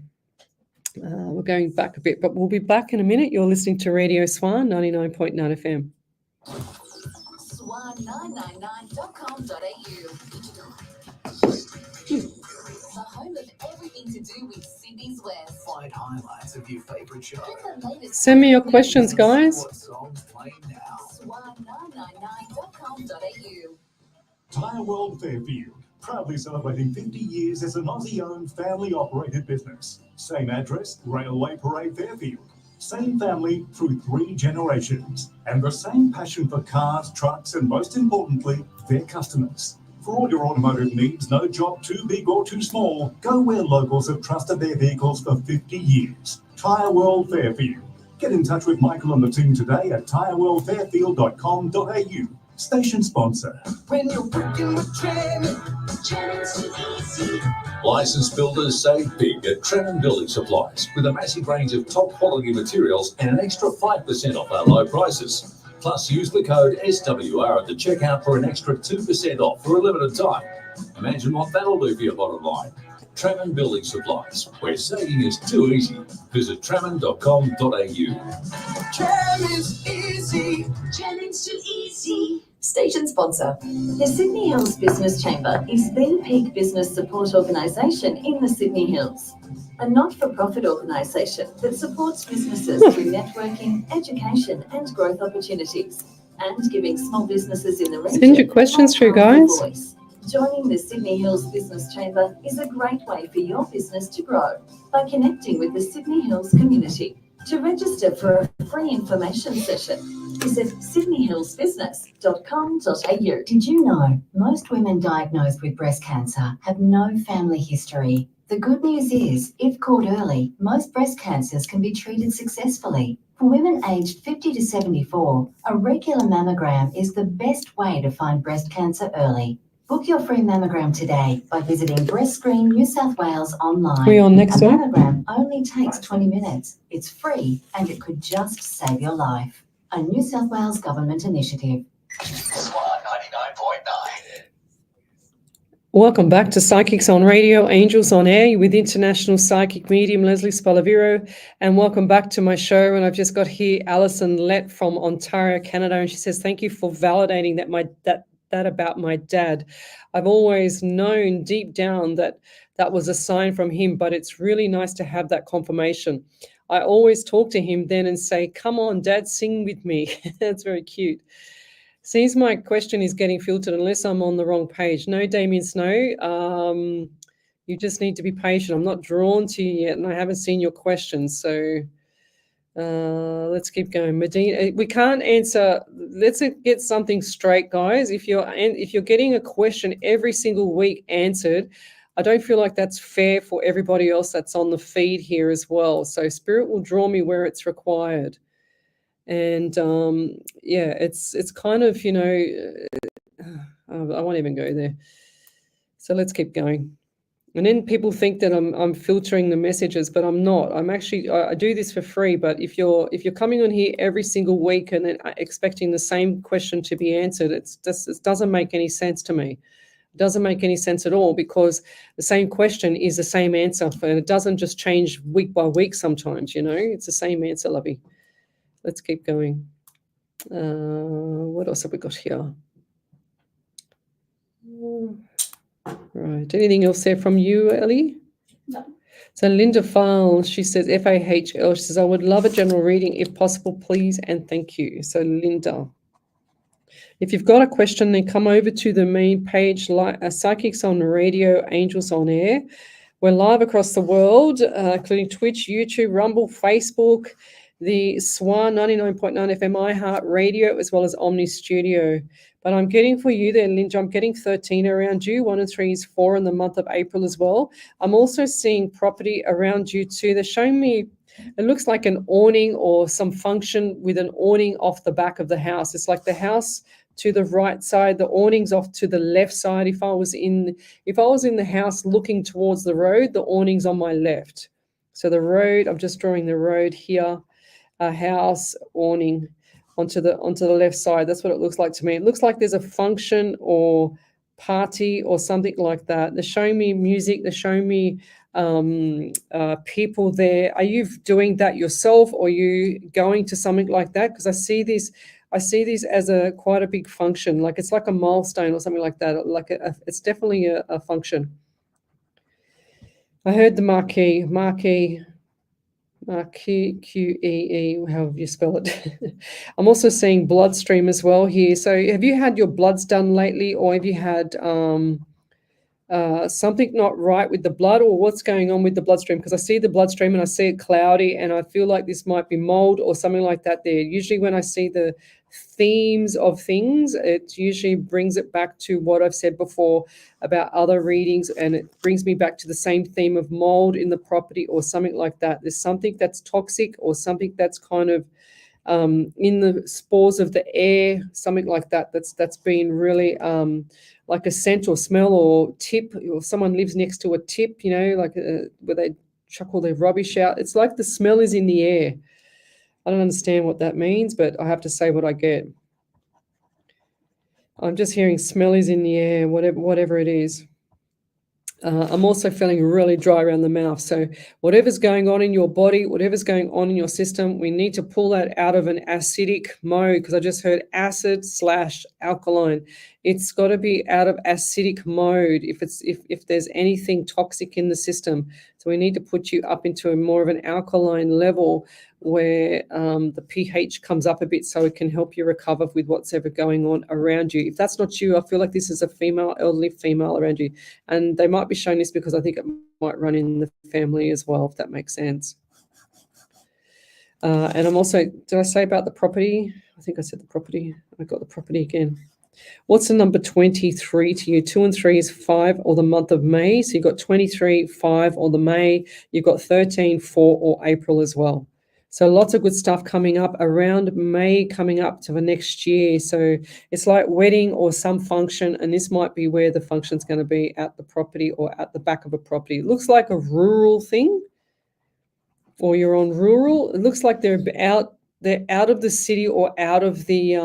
We're going back a bit, but we'll be back in a minute. You're listening to Radio SWR 99.9 FM. SWR999.com.au. The home of everything to do with Sydney's West. Find highlights of your favourite show. Send me your questions, guys. What songs playing now? SWR999.com.au. Tire World Fairfield, proudly celebrating 50 years as an Aussie-owned, family-operated business. Same address, Railway Parade, Fairfield. Same family through 3 generations. And the same passion for cars, trucks, and most importantly, their customers. For all your automotive needs, no job too big or too small. Go where locals have trusted their vehicles for 50 years. Tire World Fairfield. Get in touch with Michael and the team today at tireworldfairfield.com.au. Station sponsor. When you're working with Tremor, Tremor's too easy. Licensed builders save big at Tremor Building Supplies with a massive range of top quality materials and an extra 5% off our low prices. Plus, use the code SWR at the checkout for an extra 2% off for a limited time. Imagine what that'll do for your bottom line. Tremor Building Supplies, where saving is too easy. Visit tremor.com.au. Tremor's easy. Tremor's too easy. Station sponsor. The Sydney Hills Business Chamber is the peak business support organisation in the Sydney Hills. A not-for-profit organisation that supports businesses through networking, education and growth opportunities, and giving small businesses in the region Send your questions through, guys. voice. Joining the Sydney Hills Business Chamber is a great way for your business to grow by connecting with the Sydney Hills community. To register for a free information session, visit sydneyhillsbusiness.com.au. Did you know most women diagnosed with breast cancer have no family history? The good news is, if caught early, most breast cancers can be treated successfully. For women aged 50 to 74, a regular mammogram is the best way to find breast cancer early. Book your free mammogram today by visiting Breast Screen New South Wales online. We on next A one? mammogram only takes 20 minutes. It's free and it could just save your life. A New South Wales government initiative. SWR 99.9. Welcome back to Psychics on Radio, Angels on Air with International Psychic Medium Lesley Spaliviero, and welcome back to my show. And I've just got here Alison Lett from Ontario, Canada, and she says, thank you for validating that about my dad. I've always known deep down that was a sign from him, but it's really nice to have that confirmation. I always talk to him then and say, come on, Dad, sing with me. That's very cute. Seems my question is getting filtered unless I'm on the wrong page. No, Damien Snow, you just need to be patient. I'm not drawn to you yet, and I haven't seen your questions. So Let's keep going. Medina, we can't answer. Let's get something straight, guys. If you're getting a question every single week answered, I don't feel like that's fair for everybody else that's on the feed here as well. So Spirit will draw me where it's required, and yeah, it's kind of, you know, I won't even go there. So let's keep going. And then people think that I'm filtering the messages, but I'm not. I'm actually, I do this for free. But if you're coming on here every single week and then expecting the same question to be answered, it doesn't make any sense to me. It doesn't make any sense at all, because the same question is the same answer, and it doesn't just change week by week. Sometimes, you know, it's the same answer, lovey. Let's keep going. What else have we got here? Right. Anything else there from you, Ellie? No. So Linda File, she says, FAHL, she says, I would love a general reading if possible, please, and thank you. So Linda, if you've got a question, then come over to the main page, Psychics on Radio, Angels on Air. We're live across the world, including Twitch, YouTube, Rumble, Facebook, the SWR 99.9 FM iHeart Radio, as well as Omni Studio. But I'm getting for you there, Linda, I'm getting 13 around you. 1 and 3 is 4 in the month of April as well. I'm also seeing property around you too. They're showing me, it looks like an awning or some function with an awning off the back of the house. It's like the house to the right side, the awning's off to the left side. If I was in the house looking towards the road, the awning's on my left. So the road, I'm just drawing the road here, a house, awning onto the left side. That's what it looks like to me. It looks like there's a function or party or something like that. They're showing me music. They're showing me people there. Are you doing that yourself, or are you going to something like that? Because I see this as quite a big function. Like it's like a milestone or something like that. Like it's definitely a function. I heard the marquee, QEE, however you spell it. I'm also seeing bloodstream as well here. So have you had your bloods done lately, or have you had something not right with the blood, or what's going on with the bloodstream? Because I see the bloodstream and I see it cloudy, and I feel like this might be mold or something like that there. Usually when I see the themes of things, it usually brings it back to what I've said before about other readings, and it brings me back to the same theme of mold in the property or something like that. There's something that's toxic or something that's kind of in the spores of the air, something like that, that's been really like a scent or smell or tip, or someone lives next to a tip, you know, like where they chuck all their rubbish out. It's like the smell is in the air. I don't understand what that means, but I have to say what I get. I'm just hearing smell is in the air, whatever it is. I'm also feeling really dry around the mouth. So whatever's going on in your body, whatever's going on in your system, we need to pull that out of an acidic mode, because I just heard acid/alkaline. It's got to be out of acidic mode if there's anything toxic in the system. So we need to put you up into a more of an alkaline level where the pH comes up a bit, so it can help you recover with what's ever going on around you. If that's not you, I feel like this is a female, elderly female around you. And they might be showing this because I think it might run in the family as well, if that makes sense. And I'm also, did I say about the property? I think I said the property. I got the property again. What's the number 23 to you? 2 and 3 is 5 or the month of May. So you've got 23, 5 or the May. You've got 13, 4 or April as well. So lots of good stuff coming up around May, coming up to the next year. So it's like wedding or some function, and this might be where the function's going to be, at the property or at the back of a property. It looks like a rural thing, or you're on rural. It looks like they're out of the city or out of the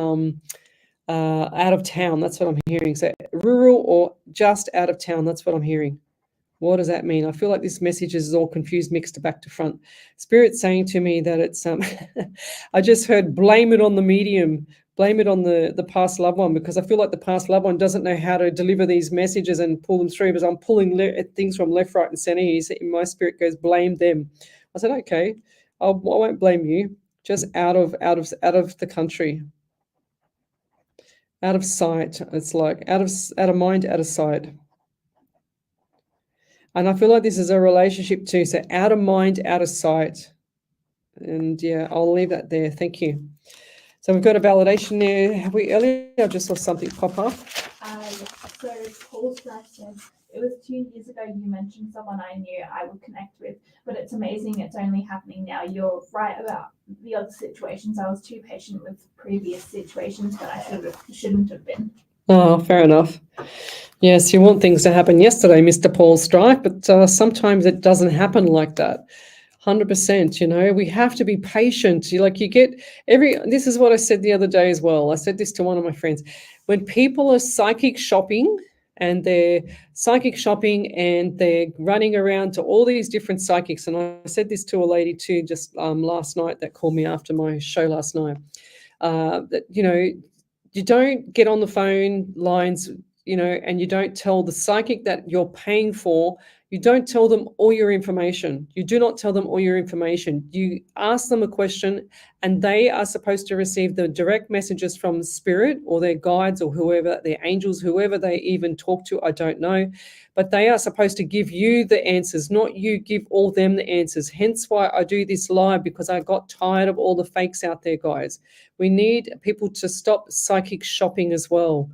out of town. That's what I'm hearing. So rural or just out of town. That's what I'm hearing. What does that mean? I feel like this message is all confused, mixed back to front. Spirit's saying to me that it's, I just heard blame it on the medium, blame it on the past loved one, because I feel like the past loved one doesn't know how to deliver these messages and pull them through, because I'm pulling things from left, right, and center. My spirit goes, blame them. I said, okay, I won't blame you. Just out of the country, out of sight. It's like out of mind, out of sight. And I feel like this is a relationship too. So out of mind, out of sight. And yeah, I'll leave that there. Thank you. So we've got a validation there. Have we earlier? I just saw something pop up. So Paul Strife said, it was 2 years ago you mentioned someone I knew I would connect with, but it's amazing it's only happening now. You're right about the other situations. I was too patient with previous situations, but I shouldn't have been. Oh, fair enough. Yes, you want things to happen yesterday, Mr. Paul Strike, but sometimes it doesn't happen like that. 100%, you know, we have to be patient. This is what I said the other day as well. I said this to one of my friends. When people are psychic shopping and they're running around to all these different psychics, and I said this to a lady too just last night that called me after my show last night, that, you know, you don't get on the phone lines, you know, and you don't tell the psychic that you're paying for, you don't tell them all your information. You do not tell them all your information. You ask them a question and they are supposed to receive the direct messages from spirit or their guides or whoever, their angels, whoever they even talk to, I don't know. But they are supposed to give you the answers, not you give all them the answers. Hence why I do this live, because I got tired of all the fakes out there, guys. We need people to stop psychic shopping as well.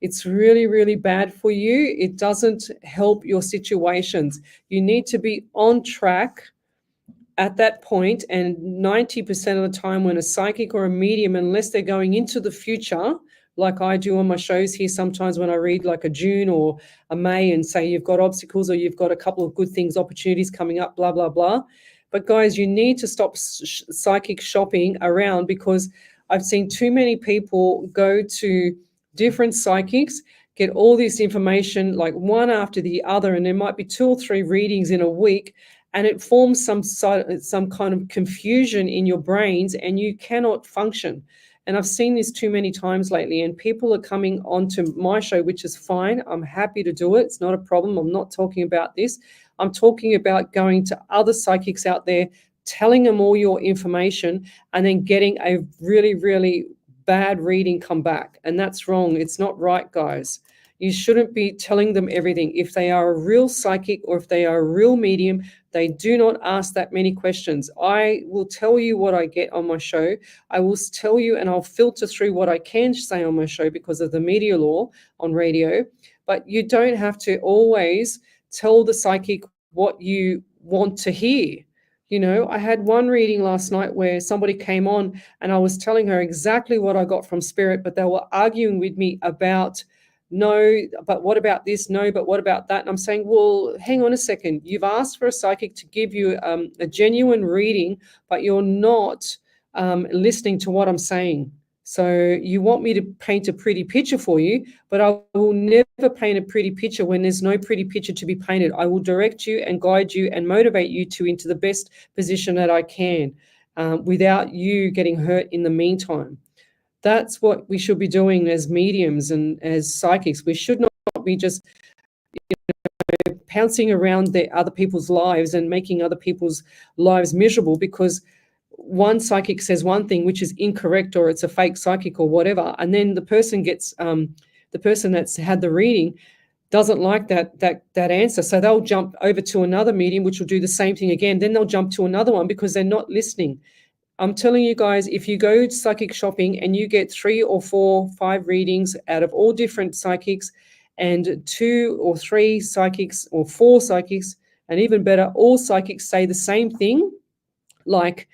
It's really, really bad for you. It doesn't help your situations. You need to be on track at that point. And 90% of the time when a psychic or a medium, unless they're going into the future, like I do on my shows here sometimes when I read like a June or a May and say you've got obstacles or you've got a couple of good things, opportunities coming up, blah, blah, blah. But guys, you need to stop psychic shopping around, because I've seen too many people go to different psychics, get all this information like one after the other, and there might be 2 or 3 readings in a week, and it forms some kind of confusion in your brains and you cannot function. And I've seen this too many times lately, and people are coming onto my show, which is fine. I'm happy to do it. It's not a problem. I'm not talking about this. I'm talking about going to other psychics out there, telling them all your information, and then getting a really, really bad reading come back. And that's wrong. It's not right, guys. You shouldn't be telling them everything. If they are a real psychic or if they are a real medium, they do not ask that many questions. I will tell you what I get on my show. I will tell you, and I'll filter through what I can say on my show because of the media law on radio. But you don't have to always tell the psychic what you want to hear. You know, I had one reading last night where somebody came on and I was telling her exactly what I got from spirit, but they were arguing with me about, no, but what about this? No, but what about that? And I'm saying, well, hang on a second. You've asked for a psychic to give you a genuine reading, but you're not listening to what I'm saying. So you want me to paint a pretty picture for you, but I will never paint a pretty picture when there's no pretty picture to be painted. I will direct you and guide you and motivate you into the best position that I can without you getting hurt in the meantime. That's what we should be doing as mediums and as psychics. We should not be just pouncing around other people's lives and making other people's lives miserable because one psychic says one thing which is incorrect, or it's a fake psychic or whatever, and then the person gets the person that's had the reading doesn't like that answer, so they'll jump over to another medium which will do the same thing again. Then they'll jump to another one because they're not listening. I'm telling you guys, if you go psychic shopping and you get 3 or 4, 5 readings out of all different psychics, and 2 or 3 psychics or 4 psychics, and even better, all psychics say the same thing, like,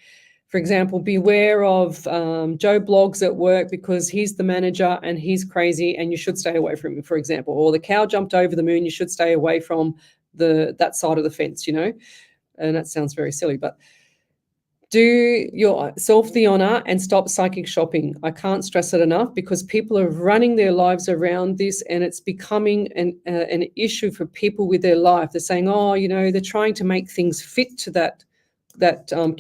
for example, beware of Joe Bloggs at work because he's the manager and he's crazy and you should stay away from him, for example. Or the cow jumped over the moon, you should stay away from that side of the fence, you know. And that sounds very silly, but do yourself the honor and stop psychic shopping. I can't stress it enough because people are running their lives around this and it's becoming an issue for people with their life. They're saying, oh, you know, they're trying to make things fit to that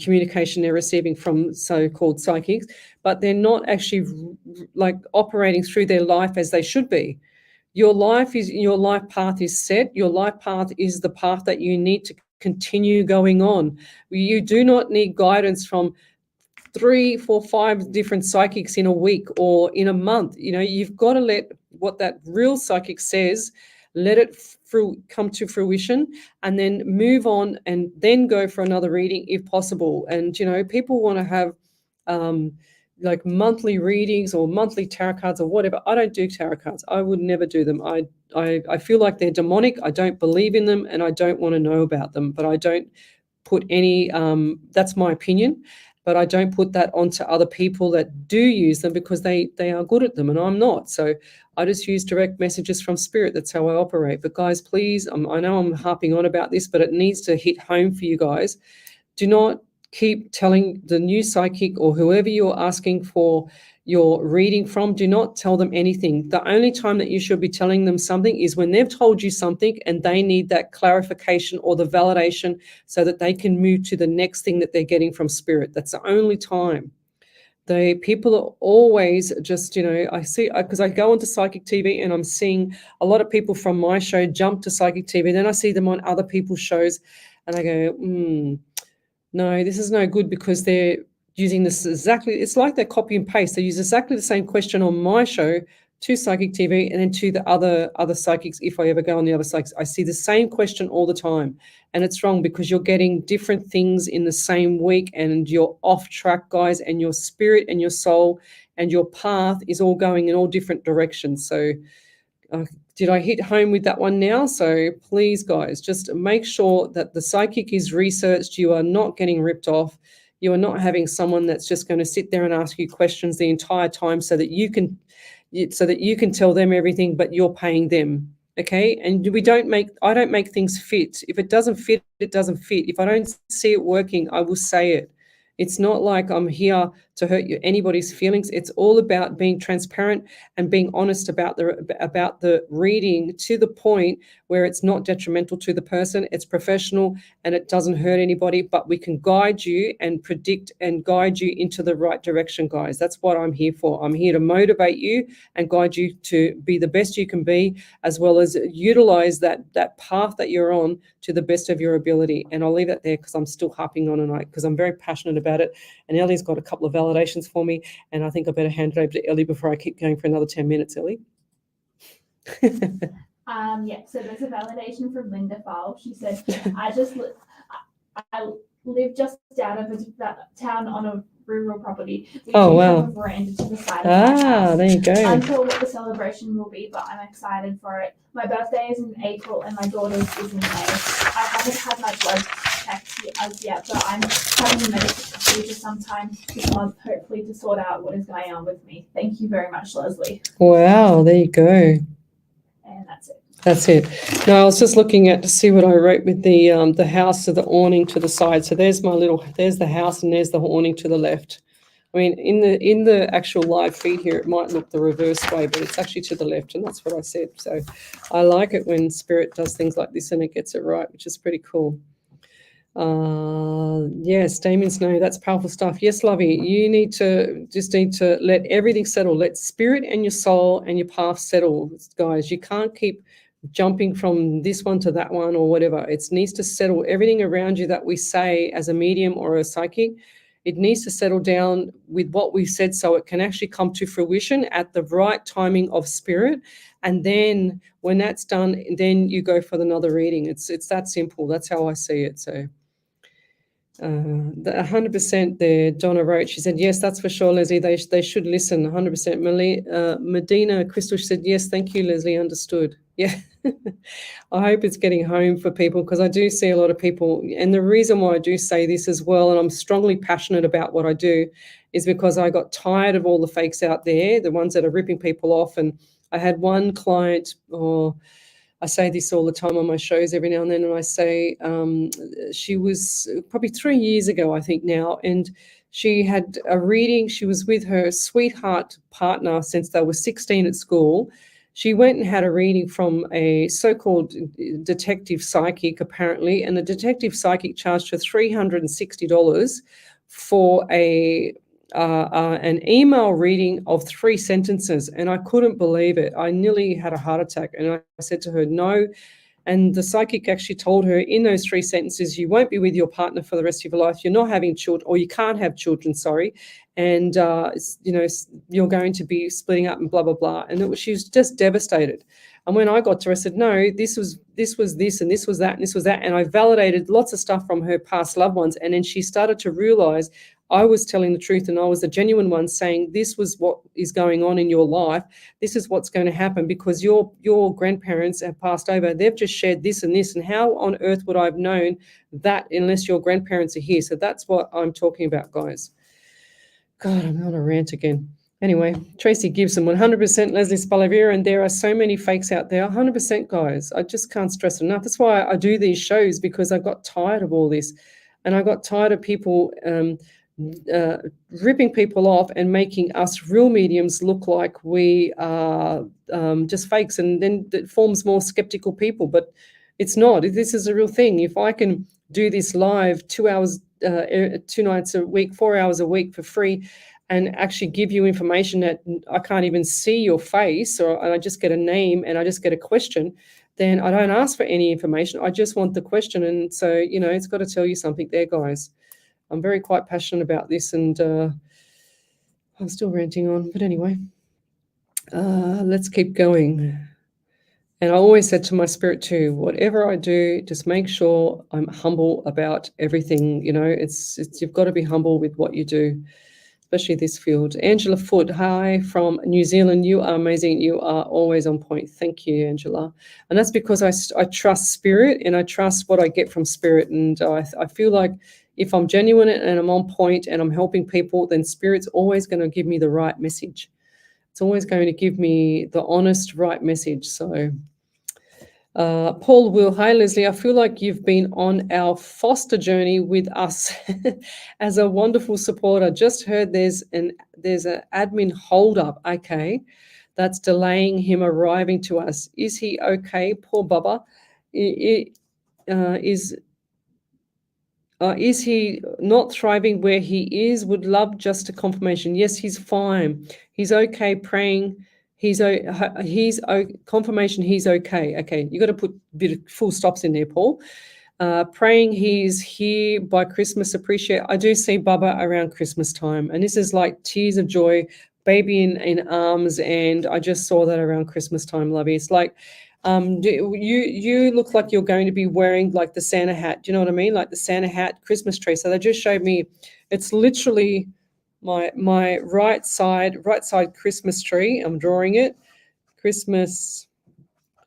communication they're receiving from so-called psychics, but they're not actually like operating through their life as they should be. Your life path is set. Your life path is the path that you need to continue going on. You do not need guidance from 3, 4, 5 different psychics in a week or in a month. You know, you've got to let what that real psychic says, let it come to fruition, and then move on, and then go for another reading if possible. And people want to have like monthly readings or monthly tarot cards or whatever. I don't do tarot cards. I would never do them. I feel like they're demonic. I don't believe in them, and I don't want to know about them. But I don't put any, that's my opinion, but I don't put that onto other people that do use them, because they are good at them and I'm not. So I just use direct messages from spirit. That's how I operate. But guys, please, I know I'm harping on about this, but it needs to hit home for you guys. Do not keep telling the new psychic or whoever you're asking for your reading from, do not tell them anything. The only time that you should be telling them something is when they've told you something and they need that clarification or the validation so that they can move to the next thing that they're getting from spirit. That's the only time. The people are always just, I see, because I go onto Psychic TV and I'm seeing a lot of people from my show jump to Psychic TV. Then I see them on other people's shows and I go, no, this is no good, because they're using this exactly, it's like they copy and paste. They use exactly the same question on my show to Psychic TV and then to the other psychics. If I ever go on the other psychics, I see the same question all the time, and it's wrong, because you're getting different things in the same week and you're off track, guys, and your spirit and your soul and your path is all going in all different directions. So did I hit home with that one now? So please, guys, just make sure that the psychic is researched. You are not getting ripped off. You are not having someone that's just going to sit there and ask you questions the entire time so that you can tell them everything, but you're paying them. Okay. And I don't make things fit. If it doesn't fit, it doesn't fit. If I don't see it working, I will say it. It's not like I'm here to hurt anybody's feelings. It's all about being transparent and being honest about the reading, to the point where it's not detrimental to the person. It's professional and it doesn't hurt anybody, but we can guide you and predict and guide you into the right direction, guys. That's what I'm here for. I'm here to motivate you and guide you to be the best you can be, as well as utilize that path that you're on to the best of your ability. And I'll leave that there, because I'm still harping on tonight, because I'm very passionate about it. And Ellie's got a couple of validations for me, and I think I better hand it over to Ellie before I keep going for another 10 minutes. Ellie? So there's a validation from Linda Fowle. She said, I live just out of that town on a rural property. We do have a veranda to the side of my house. There you go. Unsure what the celebration will be, but I'm excited for it. My birthday is in April and my daughter's is in May. I haven't had my blood checked as yet, but I'm having a medical procedure sometime this month, hopefully to sort out what is going on with me. Thank you very much, Leslie. Wow, there you go. And that's it. That's it. No, I was just looking to see what I wrote with the house to the awning to the side. So there's there's the house and there's the awning to the left. I mean, in the actual live feed here, it might look the reverse way, but it's actually to the left, and that's what I said. So I like it when spirit does things like this and it gets it right, which is pretty cool. Yes, Damien's no, that's powerful stuff. Yes, Lovey, you need to let everything settle. Let spirit and your soul and your path settle, guys. You can't keep jumping from this one to that one or whatever. It needs to settle. Everything around you that we say as a medium or a psychic, it needs to settle down with what we've said, so it can actually come to fruition at the right timing of spirit. And then when that's done, then you go for another reading. It's that simple. That's how I see it. So 100% there, Donna wrote, she said, yes, that's for sure, Leslie. They should listen, 100%. Medina Crystal, she said, yes, thank you, Leslie, understood. Yeah. I hope it's getting home for people, because I do see a lot of people, and the reason why I do say this as well, and I'm strongly passionate about what I do, is because I got tired of all the fakes out there, the ones that are ripping people off. And I had one client, I say this all the time on my shows every now and then, and I say she was probably 3 years ago, I think now, and she had a reading. She was with her sweetheart partner since they were 16 at school. She went and had a reading from a so-called detective psychic, apparently, and the detective psychic charged her $360 for an email reading of 3 sentences, and I couldn't believe it. I nearly had a heart attack, and I said to her, no. And the psychic actually told her, in those 3 sentences, you won't be with your partner for the rest of your life. You're not having children, or you can't have children, sorry. And, you're going to be splitting up and blah, blah, blah. And she was just devastated. And when I got to her, I said, no, this was this, and this was that, and this was that. And I validated lots of stuff from her past loved ones. And then she started to realize I was telling the truth, and I was the genuine one saying, this was what is going on in your life. This is what's going to happen because your grandparents have passed over. They've just shared this and this. And how on earth would I have known that unless your grandparents are here? So that's what I'm talking about, guys. God, I'm on a rant again. Anyway, Tracy Gibson, 100% Lesley Spaliviero, and there are so many fakes out there. 100%, guys. I just can't stress it enough. That's why I do these shows, because I got tired of all this. And I got tired of people ripping people off and making us real mediums look like we are just fakes. And then it forms more skeptical people. But it's not. This is a real thing. If I can do this live 2 hours, 2 nights a week, 4 hours a week for free, and actually give you information that I can't even see your face, or I just get a name and I just get a question, then I don't ask for any information. I just want the question. And so, it's got to tell you something there, guys. I'm very quite passionate about this, and I'm still ranting on. But anyway, let's keep going. And I always said to my spirit too, whatever I do, just make sure I'm humble about everything. It's you've got to be humble with what you do, especially this field. Angela Foote, hi from New Zealand. You are amazing. You are always on point. Thank you, Angela. And that's because I trust spirit, and I trust what I get from spirit. And I feel like if I'm genuine and I'm on point and I'm helping people, then spirit's always going to give me the right message. It's always going to give me the honest, right message. So Paul Will, hi Lesley, I feel like you've been on our foster journey with us as a wonderful supporter. Just heard there's an admin holdup, okay, that's delaying him arriving to us. Is he okay? Poor Bubba. Is he not thriving where he is? Would love just a confirmation. Yes, he's fine. He's okay. Praying. He's confirmation. He's okay. Okay, you got to put a bit of full stops in there, Paul. Praying he's here by Christmas. Appreciate. I do see Bubba around Christmas time, and this is like tears of joy, baby in arms, and I just saw that around Christmas time, lovey. It's like. You look like you're going to be wearing like the Santa hat. Do you know what I mean? Like the Santa hat Christmas tree. So they just showed me, it's literally my right side Christmas tree. I'm drawing it, Christmas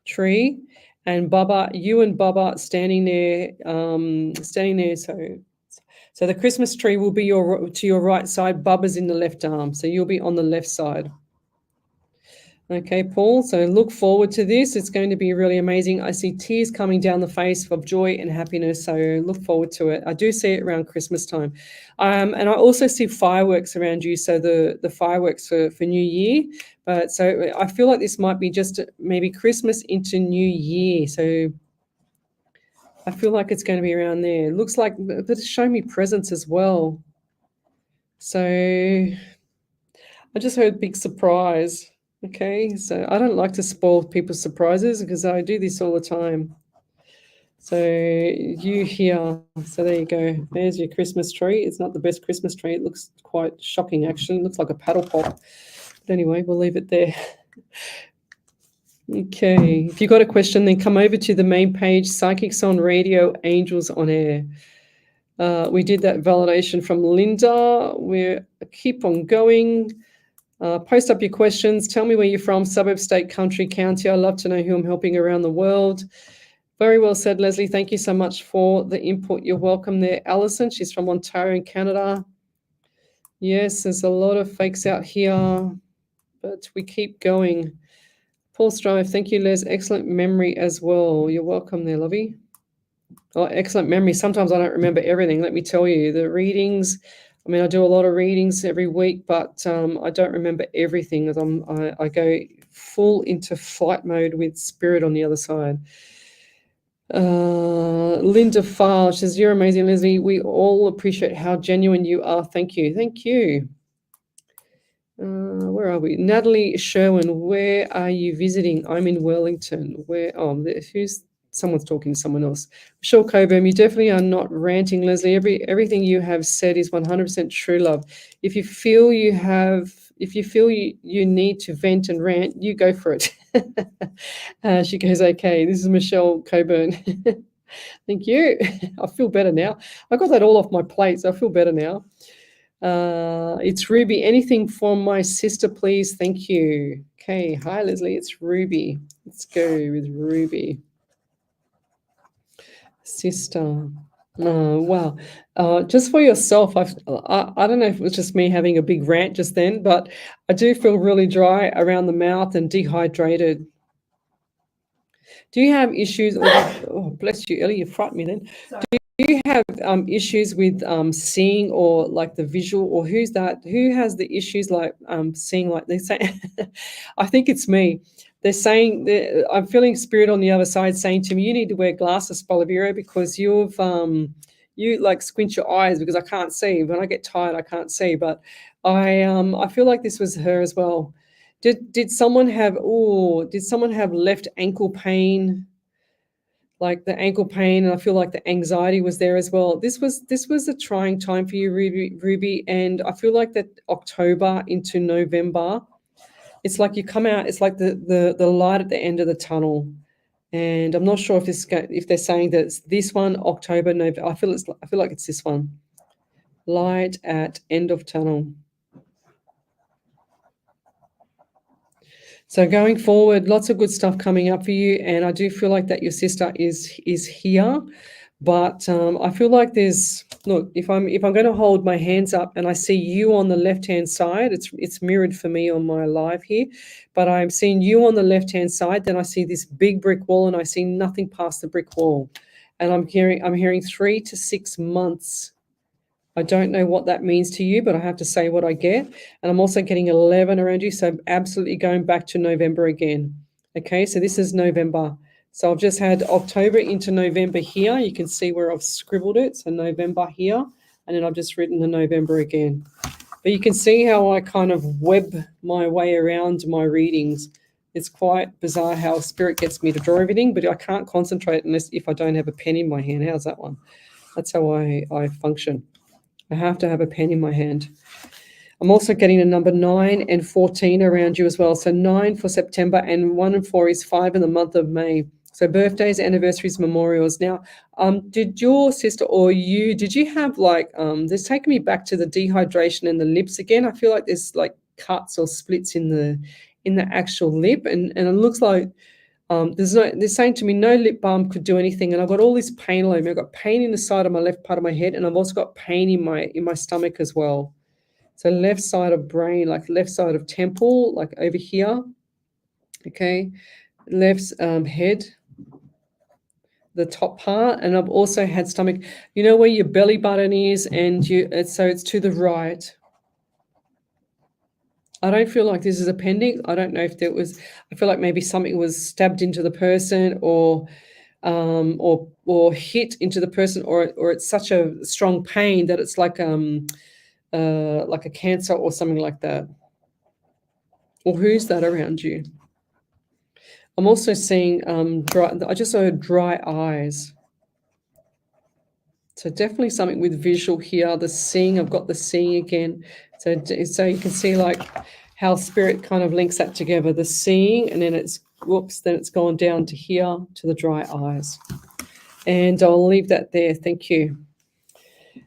tree, and Bubba, you and Bubba standing there. So the Christmas tree will be to your right side. Bubba's in the left arm, so you'll be on the left side. Okay, Paul, so look forward to this. It's going to be really amazing. I see tears coming down the face of joy and happiness, so look forward to it. I do see it around Christmas time. And I also see fireworks around you, so the fireworks for New Year. But so I feel like this might be just maybe Christmas into New Year. So I feel like it's going to be around there. It looks like, but it's showing me presents as well. So I just heard big surprise. Okay, so I don't like to spoil people's surprises because I do this all the time. So you here, so there you go. There's your Christmas tree. It's not the best Christmas tree. It looks quite shocking, actually. It looks like a paddle pop. But anyway, we'll leave it there. Okay, if you've got a question, then come over to the main page, Psychics on Radio, Angels on Air. We did that validation from Linda. We'll keep on going. Post up your questions. Tell me where you're from, suburb, state, country, county. I love to know who I'm helping around the world. Very well said, Lesley. Thank you so much for the input. You're welcome there. Alison, she's from Ontario in Canada. Yes, there's a lot of fakes out here, but we keep going. Paul Strive, thank you, Les. Excellent memory as well. You're welcome there, lovey. Oh, excellent memory. Sometimes I don't remember everything. Let me tell you, the readings, I mean, I do a lot of readings every week, but I don't remember everything as I go full into flight mode with spirit on the other side. Linda Farr says, you're amazing, Leslie. We all appreciate how genuine you are. Thank you. Thank you. Where are we? Natalie Sherwin, where are you visiting? I'm in Wellington. Where? Oh, who's someone's talking to someone else. Michelle Coburn, you definitely are not ranting, Lesley. Everything you have said is 100% true, love. If you feel you need to vent and rant, you go for it. She goes, okay. This is Michelle Coburn. Thank you. I feel better now. I got that all off my plate, so I feel better now. It's Ruby. Anything from my sister, please? Thank you. Okay. Hi, Lesley. It's Ruby. Let's go with Ruby. Sister. Wow. Just for yourself, I don't know if it was just me having a big rant just then, but I do feel really dry around the mouth and dehydrated. Do you have issues? Oh, bless you, Ellie. You frightened me then. Sorry. Do you have issues with seeing or like the visual, or who's that? Who has the issues like seeing, like they say? I think it's me. They're saying I'm feeling spirit on the other side saying to me, you need to wear glasses, Spaliviero, because you like squint your eyes because I can't see. When I get tired, I can't see. But I feel like this was her as well. Did someone have left ankle pain? Like the ankle pain, and I feel like the anxiety was there as well. This was a trying time for you, Ruby, and I feel like that October into November, it's like you come out. It's like the light at the end of the tunnel, and I'm not sure if they're saying that it's this one, October, November. I feel like it's this one, light at end of tunnel. So going forward, lots of good stuff coming up for you, and I do feel like that your sister is here, but I feel like if I'm going to hold my hands up and I see you on the left-hand side, it's mirrored for me on my live here, but I'm seeing you on the left-hand side, then I see this big brick wall and I see nothing past the brick wall, and I'm hearing 3 to 6 months. I don't know what that means to you, but I have to say what I get. And I'm also getting 11 around you, so absolutely going back to November again. Okay, so this is November. So I've just had October into November here. You can see where I've scribbled it. So November here, and then I've just written the November again. But you can see how I kind of web my way around my readings. It's quite bizarre how Spirit gets me to draw everything, but I can't concentrate if I don't have a pen in my hand. How's that one? That's how I function. I have to have a pen in my hand. I'm also getting a number 9 and 14 around you as well. So 9 for September and 1 and 4 is 5 in the month of May. So birthdays, anniversaries, memorials. Now, did your sister or you, did you have like, this taking me back to the dehydration and the lips again. I feel like there's like cuts or splits in the actual lip, and it looks like they're saying to me no lip balm could do anything, and I've got all this pain all over me. I've got pain in the side of my left part of my head, and I've also got pain in my stomach as well. So left side of brain, like left side of temple, like over here. Okay, left head, the top part, and I've also had stomach. You know where your belly button is, and so it's to the right. I don't feel like this is appendix. I don't know if there was. I feel like maybe something was stabbed into the person, or hit into the person, or it's such a strong pain that it's like a cancer or something like that. Or who's that around you? I'm also seeing dry. I just heard dry eyes. So definitely something with visual here. The seeing. I've got the seeing again. So you can see like how Spirit kind of links that together, the seeing, and then it's gone down to here to the dry eyes. And I'll leave that there. Thank you.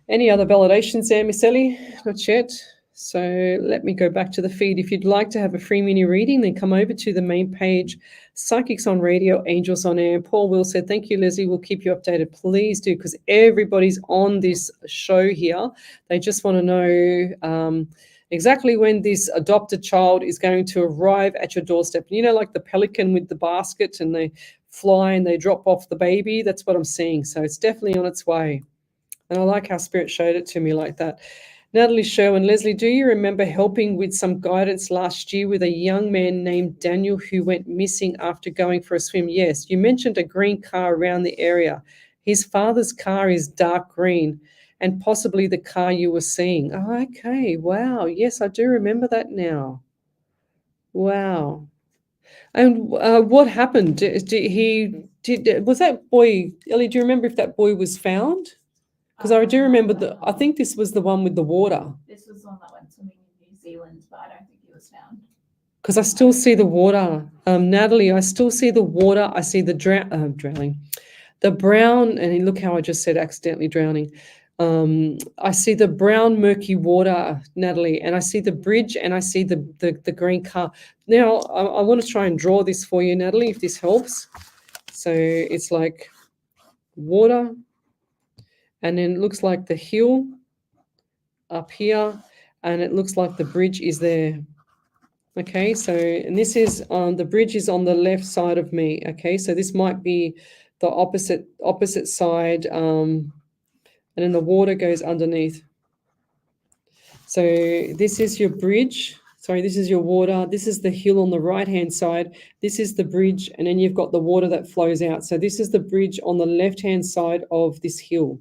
Any other validations there, Miss Ellie? Not yet. So let me go back to the feed. If you'd like to have a free mini reading, then come over to the main page, Psychics on Radio, Angels on Air. Paul Will said, thank you, Lesley. We'll keep you updated. Please do, because everybody's on this show here. They just want to know exactly when this adopted child is going to arrive at your doorstep. You know, like the pelican with the basket, and they fly and they drop off the baby. That's what I'm seeing. So it's definitely on its way. And I like how Spirit showed it to me like that. Natalie Sherwin, Lesley, do you remember helping with some guidance last year with a young man named Daniel who went missing after going for a swim? Yes, you mentioned a green car around the area. His father's car is dark green, and possibly the car you were seeing. Oh, okay, wow. Yes, I do remember that now. Wow. And what happened? Did he Was that boy, Ellie, do you remember if that boy was found? Because I do remember I think this was the one with the water. This was the one that went swimming in New Zealand, but I don't think he was found. Because I still see the water. Natalie, I still see the water. I see the drowning. The brown, and look how I just said accidentally drowning. I see the brown murky water, Natalie, and I see the bridge and I see the green car. Now, I want to try and draw this for you, Natalie, if this helps. So it's like water, and then it looks like the hill up here, and it looks like the bridge is there. Okay, so, and this is, the bridge is on the left side of me. Okay, so this might be the opposite side, and then the water goes underneath. So this is your bridge. Sorry, this is your water. This is the hill on the right-hand side. This is the bridge, and then you've got the water that flows out. So this is the bridge on the left-hand side of this hill.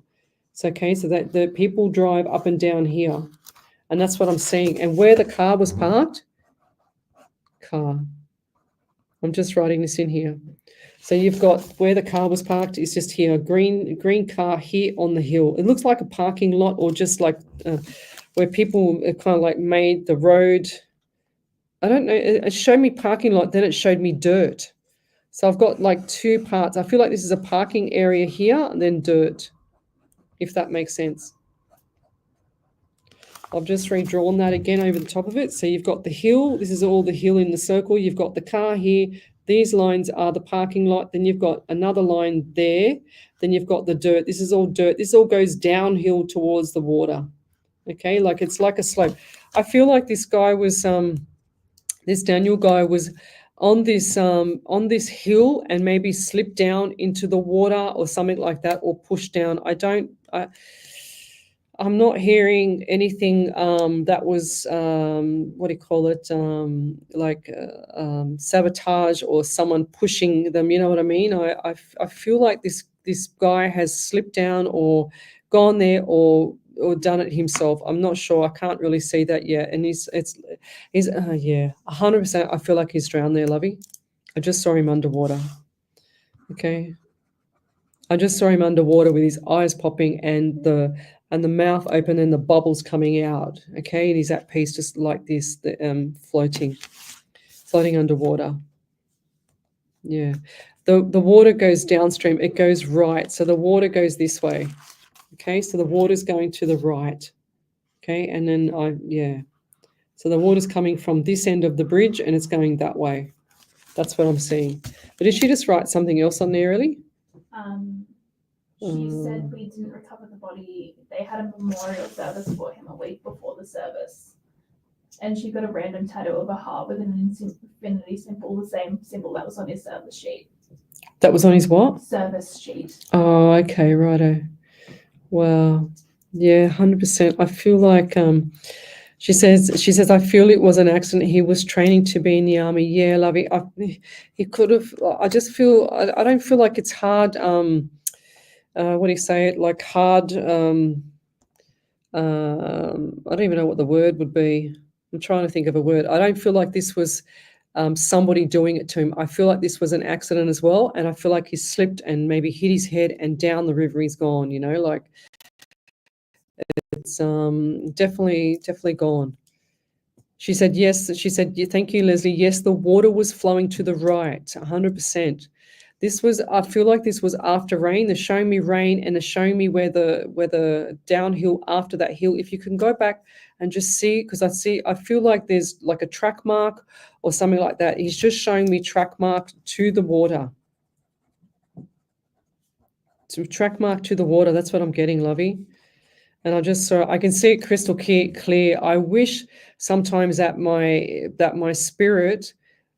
So, okay, so that the people drive up and down here, and that's what I'm seeing. And where the car was parked, I'm just writing this in here. So you've got where the car was parked is just here, green car here on the hill. It looks like a parking lot, or just like where people kind of like made the road. I don't know. It showed me parking lot, then it showed me dirt. So I've got like two parts. I feel like this is a parking area here and then dirt, if that makes sense. I've just redrawn that again over the top of it. So you've got the hill. This is all the hill in the circle. You've got the car here. These lines are the parking lot. Then you've got another line there. Then you've got the dirt. This is all dirt. This all goes downhill towards the water. Okay, like it's like a slope. I feel like this guy was, this Daniel guy was on this hill and maybe slipped down into the water or something like that, or pushed down. I'm not hearing anything that was, what do you call it, sabotage or someone pushing them, you know what I mean? I feel like this guy has slipped down or gone there or done it himself. I'm not sure. I can't really see that yet. And he's 100%. I feel like he's drowned there, Lovey. I just saw him underwater. Okay. I just saw him underwater with his eyes popping and the mouth open and the bubbles coming out. Okay, and he's at peace, just like this, floating underwater. Yeah, the water goes downstream. It goes right, so the water goes this way. Okay, so the water's going to the right. Okay, and then so the water's coming from this end of the bridge and it's going that way. That's what I'm seeing. But did she just write something else on there, Ellie? She said we didn't recover the body. They had a memorial service for him a week before the service. And she got a random tattoo of a heart with an infinity symbol, the same symbol that was on his service sheet. That was on his what? Service sheet. Oh, okay, righto. Wow. Yeah, 100%. I feel like she says, I feel it was an accident. He was training to be in the army. Yeah, Lovey. He could have. I just feel. I don't feel like it's hard. What do you say it? Like hard. I don't even know what the word would be. I'm trying to think of a word. I don't feel like this was somebody doing it to him. I feel like this was an accident as well, and I feel like he slipped and maybe hit his head and down the river he's gone. You know, like. It's definitely gone. She said yes. She said, thank you, Leslie. Yes, the water was flowing to the right, 100%. I feel like this was after rain. They're showing me rain and they're showing me where the downhill after that hill. If you can go back and just see, because I feel like there's like a track mark or something like that. He's just showing me track mark to the water. So track mark to the water. That's what I'm getting, Lovey. And I can see it crystal clear. I wish sometimes that my spirit,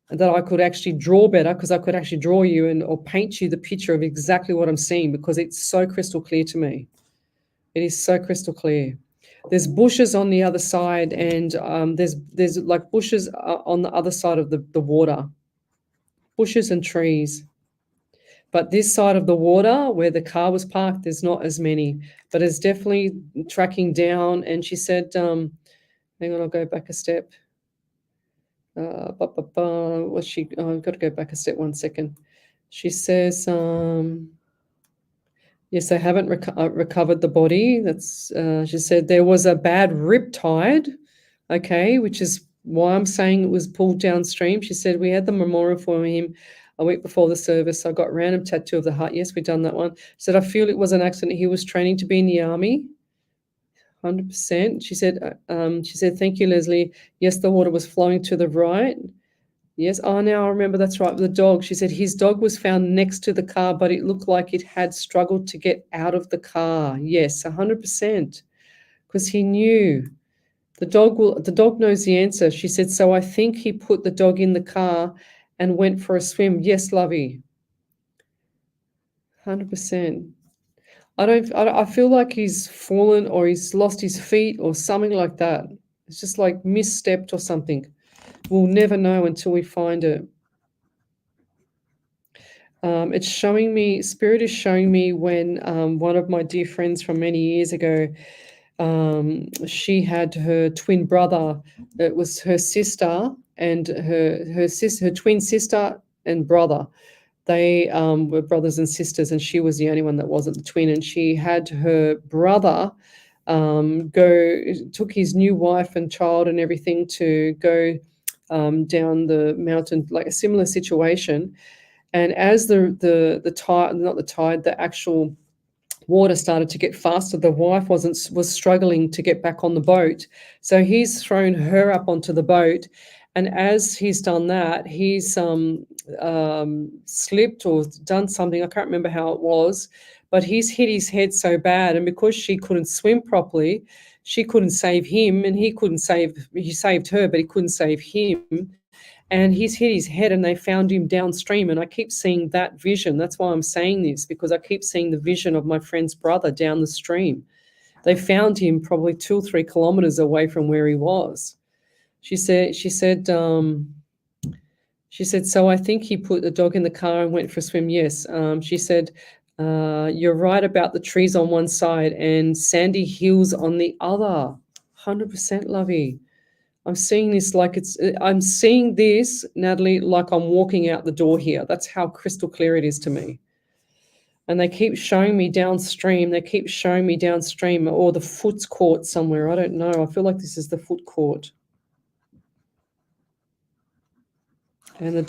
that I could actually draw better, because I could actually draw you or paint you the picture of exactly what I'm seeing, because it's so crystal clear to me. It is so crystal clear. There's bushes on the other side, and there's like bushes on the other side of the water, bushes and trees. But this side of the water where the car was parked, there's not as many, but it's definitely tracking down. And she said, hang on, I'll go back a step. I've got to go back a step 1 second. She says, yes, they haven't recovered the body. That's she said there was a bad riptide, okay, which is why I'm saying it was pulled downstream. She said we had the memorial for him a week before the service. I got random tattoo of the heart. Yes, we've done that one. She said I feel it was an accident. He was training to be in the army. 100%. She said, thank you, Lesley. Yes, the water was flowing to the right. Yes. Oh, now I remember. That's right. The dog. She said his dog was found next to the car, but it looked like it had struggled to get out of the car. Yes, 100%. Because he knew. The dog knows the answer. She said, so I think he put the dog in the car and went for a swim. Yes, Lovey. 100%. I feel like he's fallen or he's lost his feet or something like that. It's just like misstepped or something. We'll never know until we find it. It's showing me, Spirit is showing me when one of my dear friends from many years ago, she had her twin brother. It was her sister and her twin sister and brother. They were brothers and sisters, and she was the only one that wasn't the twin. And she had her brother took his new wife and child and everything to go down the mountain, like a similar situation. And as the actual water started to get faster, the wife was struggling to get back on the boat. So he's thrown her up onto the boat. And as he's done that, he's slipped or done something. I can't remember how it was, but he's hit his head so bad. And because she couldn't swim properly, she couldn't save him, and he saved her, but he couldn't save him. And he's hit his head, and they found him downstream. And I keep seeing that vision. That's why I'm saying this, because I keep seeing the vision of my friend's brother down the stream. They found him probably 2 or 3 kilometers away from where he was. She said, so I think he put the dog in the car and went for a swim. Yes. She said, you're right about the trees on one side and sandy hills on the other. 100%, Lovey. I'm seeing this, Natalie, like I'm walking out the door here. That's how crystal clear it is to me. And they keep showing me downstream. Or the foot's caught somewhere. I don't know. I feel like this is the foot caught. And the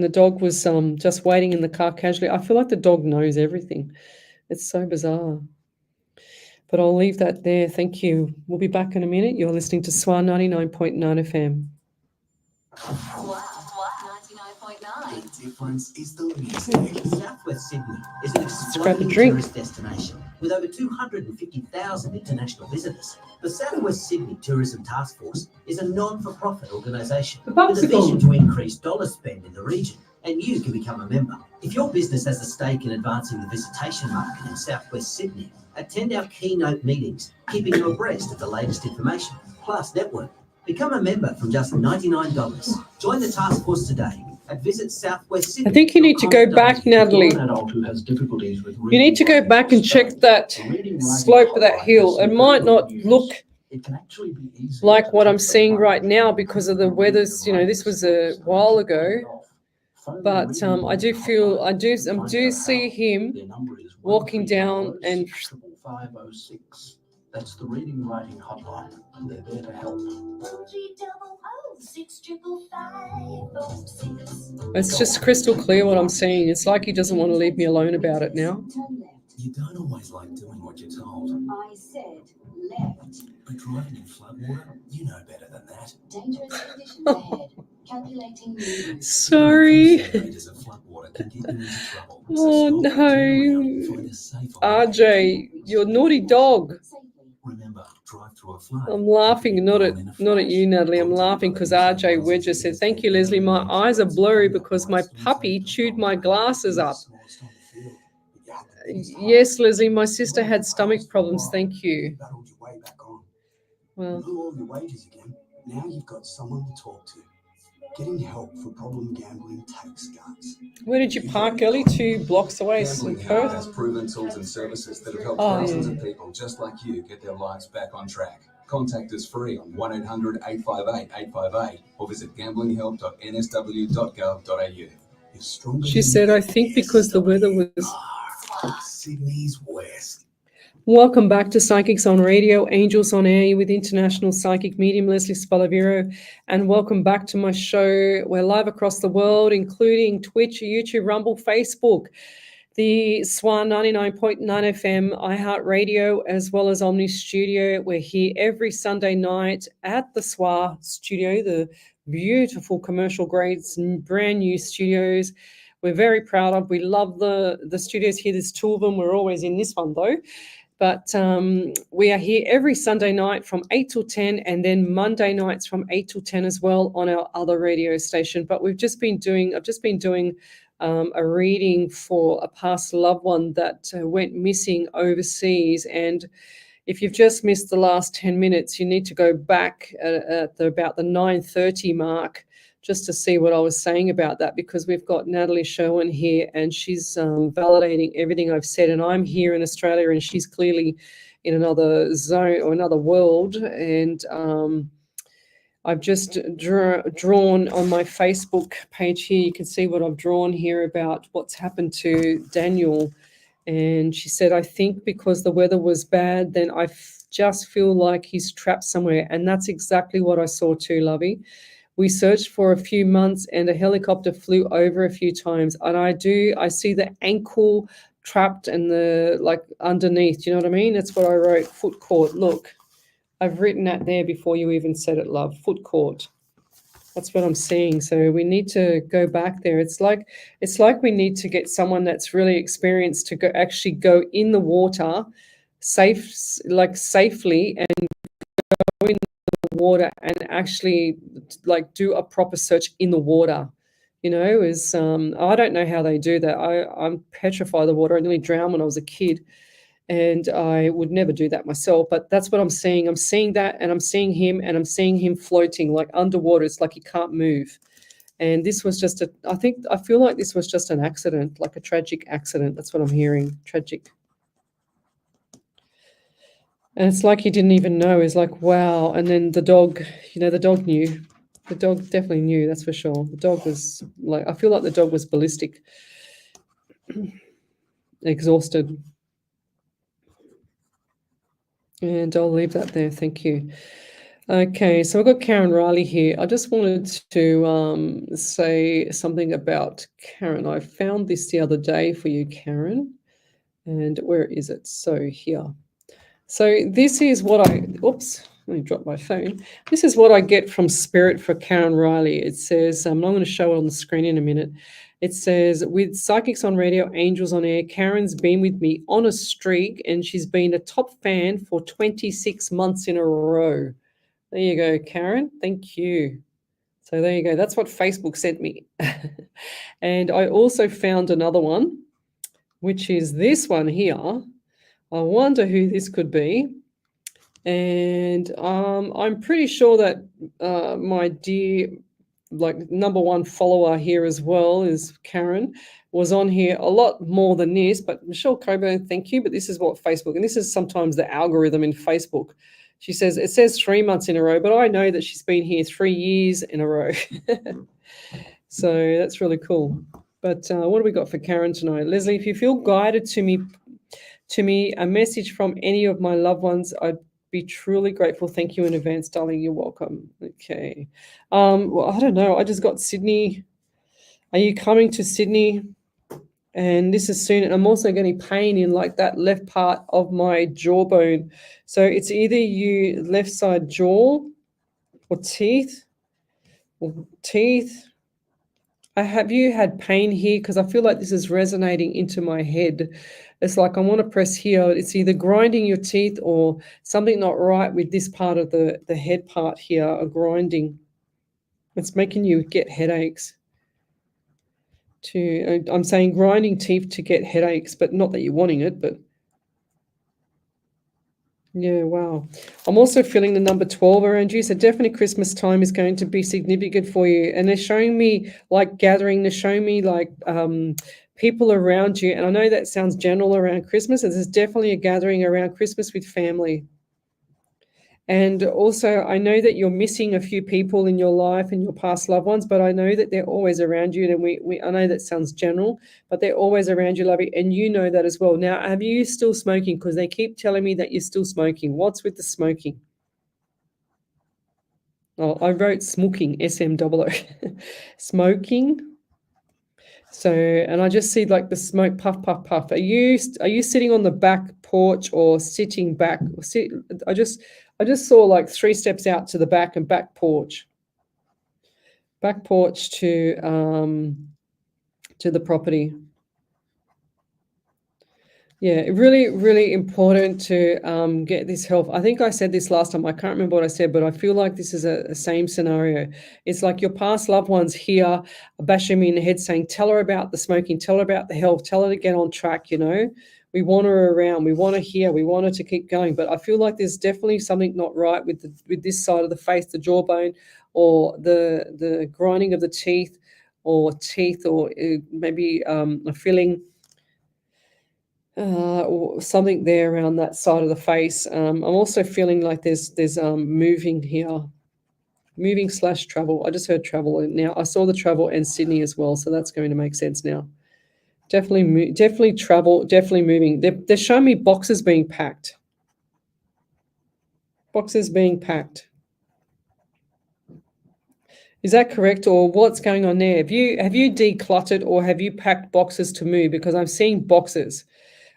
dog was just waiting in the car casually. I feel like the dog knows everything. It's so bizarre. But I'll leave that there. Thank you. We'll be back in a minute. You're listening to SWR 99.9 FM. The difference is the music. Southwest Sydney is an grab a exploding drink. tourist destination with over 250,000 international visitors. The Southwest Sydney Tourism Task Force is a non-for-profit organisation with a vision to increase dollar spend in the region, and you can become a member. If your business has a stake in advancing the visitation market in Southwest Sydney, attend our keynote meetings, keeping you abreast of the latest information, plus network. Become a member from just $99. Join the task force today and visit Southwest Sydney. I think you need to go back, Natalie. You need to go back and check that slope of that hill. It might not look like what I'm seeing right now because of the weather's, this was a while ago. But I do see him walking down and... That's the reading and writing hotline. They're there to help. It's just crystal clear what I'm seeing. It's like he doesn't want to leave me alone about it now. You don't always like doing what you're told. I said left. But driving in floodwater, you know better than that. Dangerous conditions ahead. Calculating route. Sorry. Meters of floodwater can get you into trouble. Oh no. RJ, you're a naughty dog. Remember, drive through a flood. I'm laughing, not at you, Natalie. I'm laughing because RJ Wedger said, thank you, Lesley. My eyes are blurry because my puppy chewed my glasses up. Yes, Lesley, my sister had stomach problems. Thank you. Well, blew all your wages again. Now you've got someone to talk to. Getting help for problem gambling takes guts. where did you park, Ellie? 2 blocks away Gambling in Help has Perth? proven tools and services that have helped Oh, thousands yeah. of people just like you get their lives back on track. Contact us free on 1-800-858-858 or visit gamblinghelp.nsw.gov.au. is stronger She than said, I think because the weather was... Sydney's West. Welcome back to Psychics on Radio, Angels on Air with international psychic medium Lesley Spaliviero, and welcome back to my show. We're live across the world, including Twitch, YouTube, Rumble, Facebook, the SWR 99.9 FM, iHeartRadio, as well as Omni Studio. We're here every Sunday night at the SWR studio, the beautiful commercial grade, brand new studios. We're very proud of. We love the studios here. There's two of them. We're always in this one though. But we are here every Sunday night from 8 till 10, and then Monday nights from 8 till 10 as well on our other radio station. But I've just been doing a reading for a past loved one that went missing overseas. And if you've just missed the last 10 minutes, you need to go back at about the 9:30 mark just to see what I was saying about that, because we've got Natalie Sherwin here and she's validating everything I've said. And I'm here in Australia and she's clearly in another zone or another world. And I've just drawn on my Facebook page here. You can see what I've drawn here about what's happened to Daniel. And she said, I think because the weather was bad, then I just feel like he's trapped somewhere. And that's exactly what I saw too, Lovey. We searched for a few months and a helicopter flew over a few times. And I see the ankle trapped and the like underneath. You know what I mean? That's what I wrote, foot caught. Look, I've written that there before you even said it, love, foot caught. That's what I'm seeing. So we need to go back there. It's like we need to get someone that's really experienced to actually go in the water safely and go in the water and actually like do a proper search in the water. You know, I don't know how they do that. I'm petrified of the water. I nearly drowned when I was a kid. And I would never do that myself, but that's what I'm seeing. I'm seeing that, and I'm seeing him floating like underwater. It's like he can't move. And this was just I feel like this was just an accident, like a tragic accident. That's what I'm hearing, tragic. And it's like he didn't even know. He's like, wow. And then the dog, the dog knew. The dog definitely knew, that's for sure. The dog was like, I feel like the dog was ballistic, exhausted. And I'll leave that there. Thank you. Okay, so I've got Karen Riley here. I just wanted to say something about Karen. I found this the other day for you, Karen. And where is it? So here. So this is what oops, let me drop my phone. This is what I get from Spirit for Karen Riley. It says, I'm going to show it on the screen in a minute. It says, with Psychics on Radio, Angels on Air, Karen's been with me on a streak and she's been a top fan for 26 months in a row. There you go, Karen. Thank you. So there you go. That's what Facebook sent me. And I also found another one, which is this one here. I wonder who this could be. And I'm pretty sure that my dear number one follower here as well is Karen, was on here a lot more than this, but Michelle Coburn, thank you. But this is what Facebook, and this is sometimes the algorithm in Facebook. She says, it says 3 months in a row, but I know that she's been here 3 years in a row. So that's really cool. But what do we got for Karen tonight? Lesley, if you feel guided to me, a message from any of my loved ones, I'd be truly grateful. Thank you in advance, darling. You're welcome. Okay. Well, I don't know. I just got Sydney. Are you coming to Sydney? And this is soon. And I'm also getting pain in like that left part of my jawbone. So it's either you left side jaw or teeth. Have you had pain here? Because I feel like this is resonating into my head. It's like I want to press here. It's either grinding your teeth or something not right with this part of the head part here, or grinding. It's making you get headaches. I'm saying grinding teeth to get headaches, but not that you're wanting it, but yeah, wow. I'm also feeling the number 12 around you. So definitely Christmas time is going to be significant for you. And they're showing me like gathering, they're showing me like people around you. And I know that sounds general around Christmas, and there's definitely a gathering around Christmas with family. And also, I know that you're missing a few people in your life and your past loved ones, but I know that they're always around you. And I know that sounds general, but they're always around you, lovey. And you know that as well. Now, have you still smoking? Because they keep telling me that you're still smoking. What's with the smoking? Oh, I wrote smoking, S-M-O-O. Smoking. So, and I just see like the smoke puff, puff, puff. Are you sitting on the back porch or sitting back? I just saw like 3 steps out to the back and back porch to the property. Yeah, really, really important to get this help. I think I said this last time. I can't remember what I said, but I feel like this is a same scenario. It's like your past loved ones here bashing me in the head saying, tell her about the smoking, tell her about the health, tell her to get on track, you know. We want her around. We want her here. We want her to keep going. But I feel like there's definitely something not right with this side of the face, the jawbone, or the grinding of the teeth, or maybe a feeling or something there around that side of the face. I'm also feeling like there's moving here, moving / travel. I just heard travel. Now I saw the travel and Sydney as well, so that's going to make sense now. Definitely travel, definitely moving. They're showing me boxes being packed. Boxes being packed. Is that correct, or what's going on there? Have you decluttered, or have you packed boxes to move? Because I'm seeing boxes.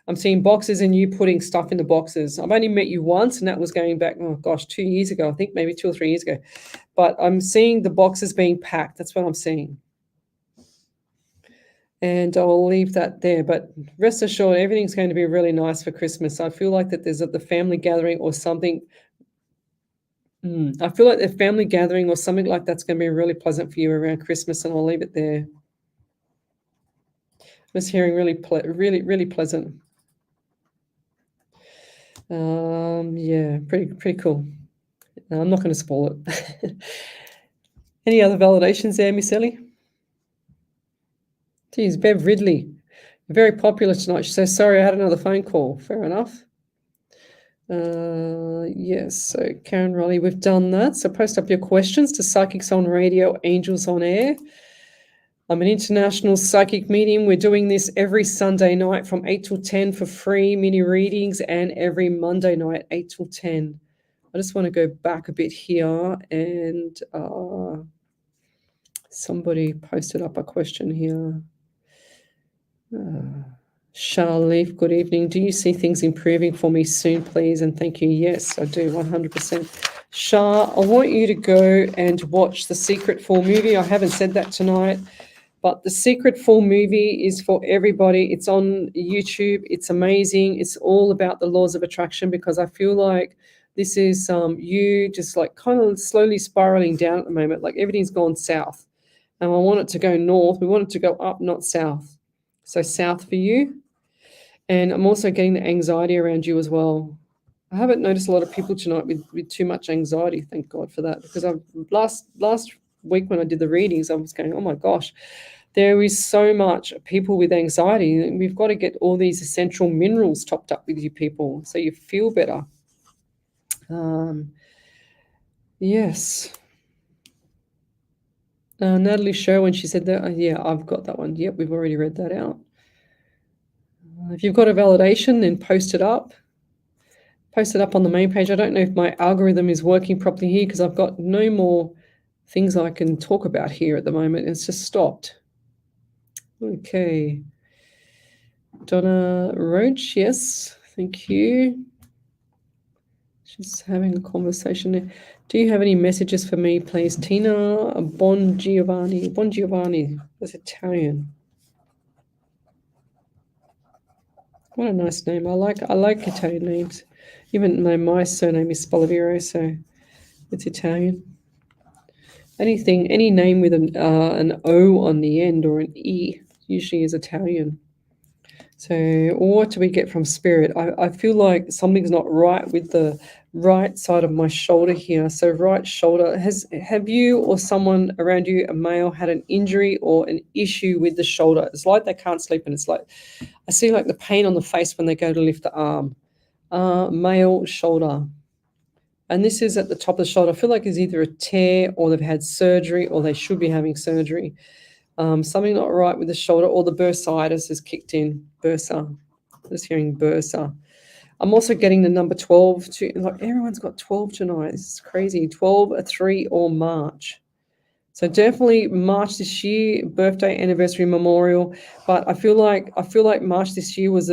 I'm seeing boxes and you putting stuff in the boxes. I've only met you once, and that was going back, 2 years ago, I think, maybe 2 or 3 years ago. But I'm seeing the boxes being packed. That's what I'm seeing. And I'll leave that there. But rest assured, everything's going to be really nice for Christmas. I feel like that there's the family gathering or something. I feel like the family gathering or something like that's going to be really pleasant for you around Christmas, and I'll leave it there. I was hearing really, really pleasant. Yeah, pretty cool. No, I'm not going to spoil it. Any other validations there, Miss Ellie? Geez, Bev Ridley, very popular tonight. She says, sorry, I had another phone call. Fair enough. Yes, so Karen Raleigh, we've done that. So post up your questions to Psychics on Radio, Angels on Air. I'm an international psychic medium. We're doing this every Sunday night from 8 till 10 for free mini readings, and every Monday night, 8 till 10. I just want to go back a bit here, and somebody posted up a question here. Charleaf, good evening. Do you see things improving for me soon, please? And thank you. Yes, I do, 100%. Char, I want you to go and watch the Secret Fall movie. I haven't said that tonight, but the Secret Fall movie is for everybody. It's on YouTube. It's amazing. It's all about the laws of attraction, because I feel like this is you just like kind of slowly spiraling down at the moment. Like everything's gone south, and I want it to go north. We want it to go up, not south. So south for you. And I'm also getting the anxiety around you as well. I haven't noticed a lot of people tonight with too much anxiety. Thank God for that, because last week when I did the readings, I was going, oh my gosh, there is so much people with anxiety. We've got to get all these essential minerals topped up with you people so you feel better. Yes. Natalie Sherwin, she said that, yeah, I've got that one. Yep, we've already read that out. If you've got a validation, then post it up. Post it up on the main page. I don't know if my algorithm is working properly here, because I've got no more things I can talk about here at the moment. It's just stopped. Okay. Donna Roach, yes, thank you. She's having a conversation there. Do you have any messages for me, please? Tina Bon Giovanni. Bon Giovanni. That's Italian. What a nice name. I like Italian names. Even though my surname is Spaliviero, so it's Italian. Any name with an O on the end or an E usually is Italian. So what do we get from Spirit? I feel like something's not right with the right side of my shoulder here. So right shoulder, have you or someone around you, a male, had an injury or an issue with the shoulder? It's like they can't sleep, and it's like I see like the pain on the face when they go to lift the arm. Male shoulder. And this is at the top of the shoulder. I feel like it's either a tear or they've had surgery or they should be having surgery. Something not right with the shoulder, or the bursitis has kicked in. Bursa. Just hearing bursa. I'm also getting the number 12. Like everyone's got 12 tonight. This is crazy. 12, a 3, or March. So definitely March this year, birthday, anniversary, memorial. But I feel like March this year was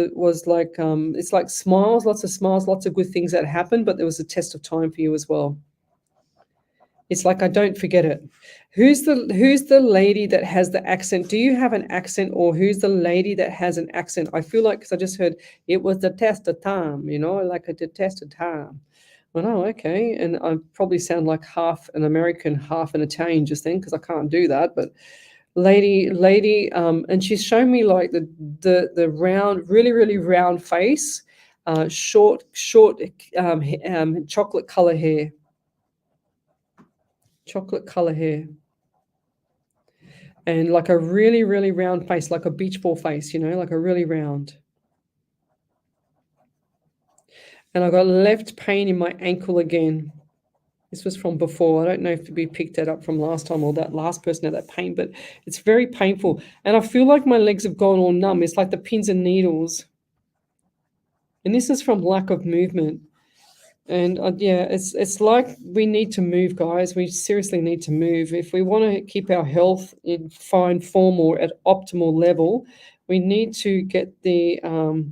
like it's like smiles, lots of good things that happened, but there was a test of time for you as well. It's like I don't forget it. Who's the lady that has the accent? Do you have an accent, or who's the lady that has an accent? I feel like, because I just heard it was the test of time, like a test of time. Well, oh, okay. And I probably sound like half an American, half an Italian just then, because I can't do that. But lady, and she's shown me like the round, really round face, short chocolate color hair. Chocolate color hair. And like a really round face, like a beach ball face, like a really round. And I got left pain in my ankle again. This was from before. I don't know if we picked that up from last time or that last person had that pain, but it's very painful. And I feel like my legs have gone all numb. It's like the pins and needles. And this is from lack of movement. And yeah, it's like we need to move, guys. We seriously need to move. If we want to keep our health in fine form or at optimal level, we need to get the, I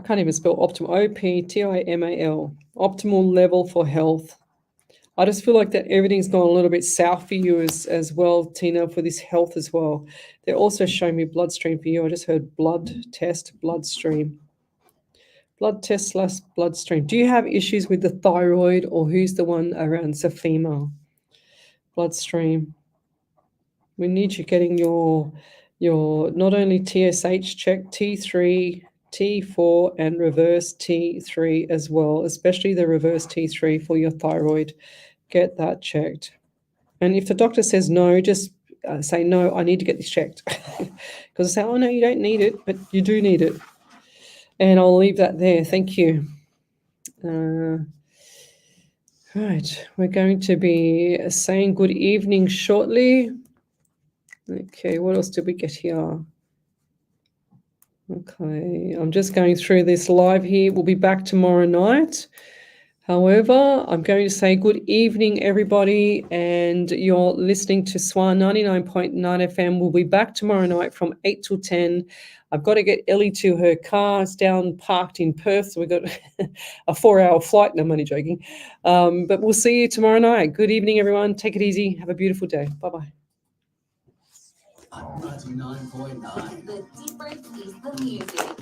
can't even spell optimal, OPTIMAL, optimal level for health. I just feel like that everything's gone a little bit south for you as well, Tina, for this health as well. They're also showing me bloodstream for you. I just heard blood test, bloodstream. Blood test / bloodstream. Do you have issues with the thyroid, or who's the one around Safima? Bloodstream. We need you getting your not only TSH check, T3, T4, and reverse T3 as well, especially the reverse T3 for your thyroid. Get that checked. And if the doctor says no, just say, no, I need to get this checked. Because I say, oh, no, you don't need it, but you do need it. And I'll leave that there. Thank you. Right. We're going to be saying good evening shortly. Okay. What else did we get here? Okay. I'm just going through this live here. We'll be back tomorrow night. However, I'm going to say good evening, everybody, and you're listening to SWR 99.9 FM. We'll be back tomorrow night from 8 till 10. I've got to get Ellie to her car. It's down parked in Perth, so we've got a 4-hour flight. No, I'm only joking. But we'll see you tomorrow night. Good evening, everyone. Take it easy. Have a beautiful day. Bye-bye. 99.9. The difference is the music.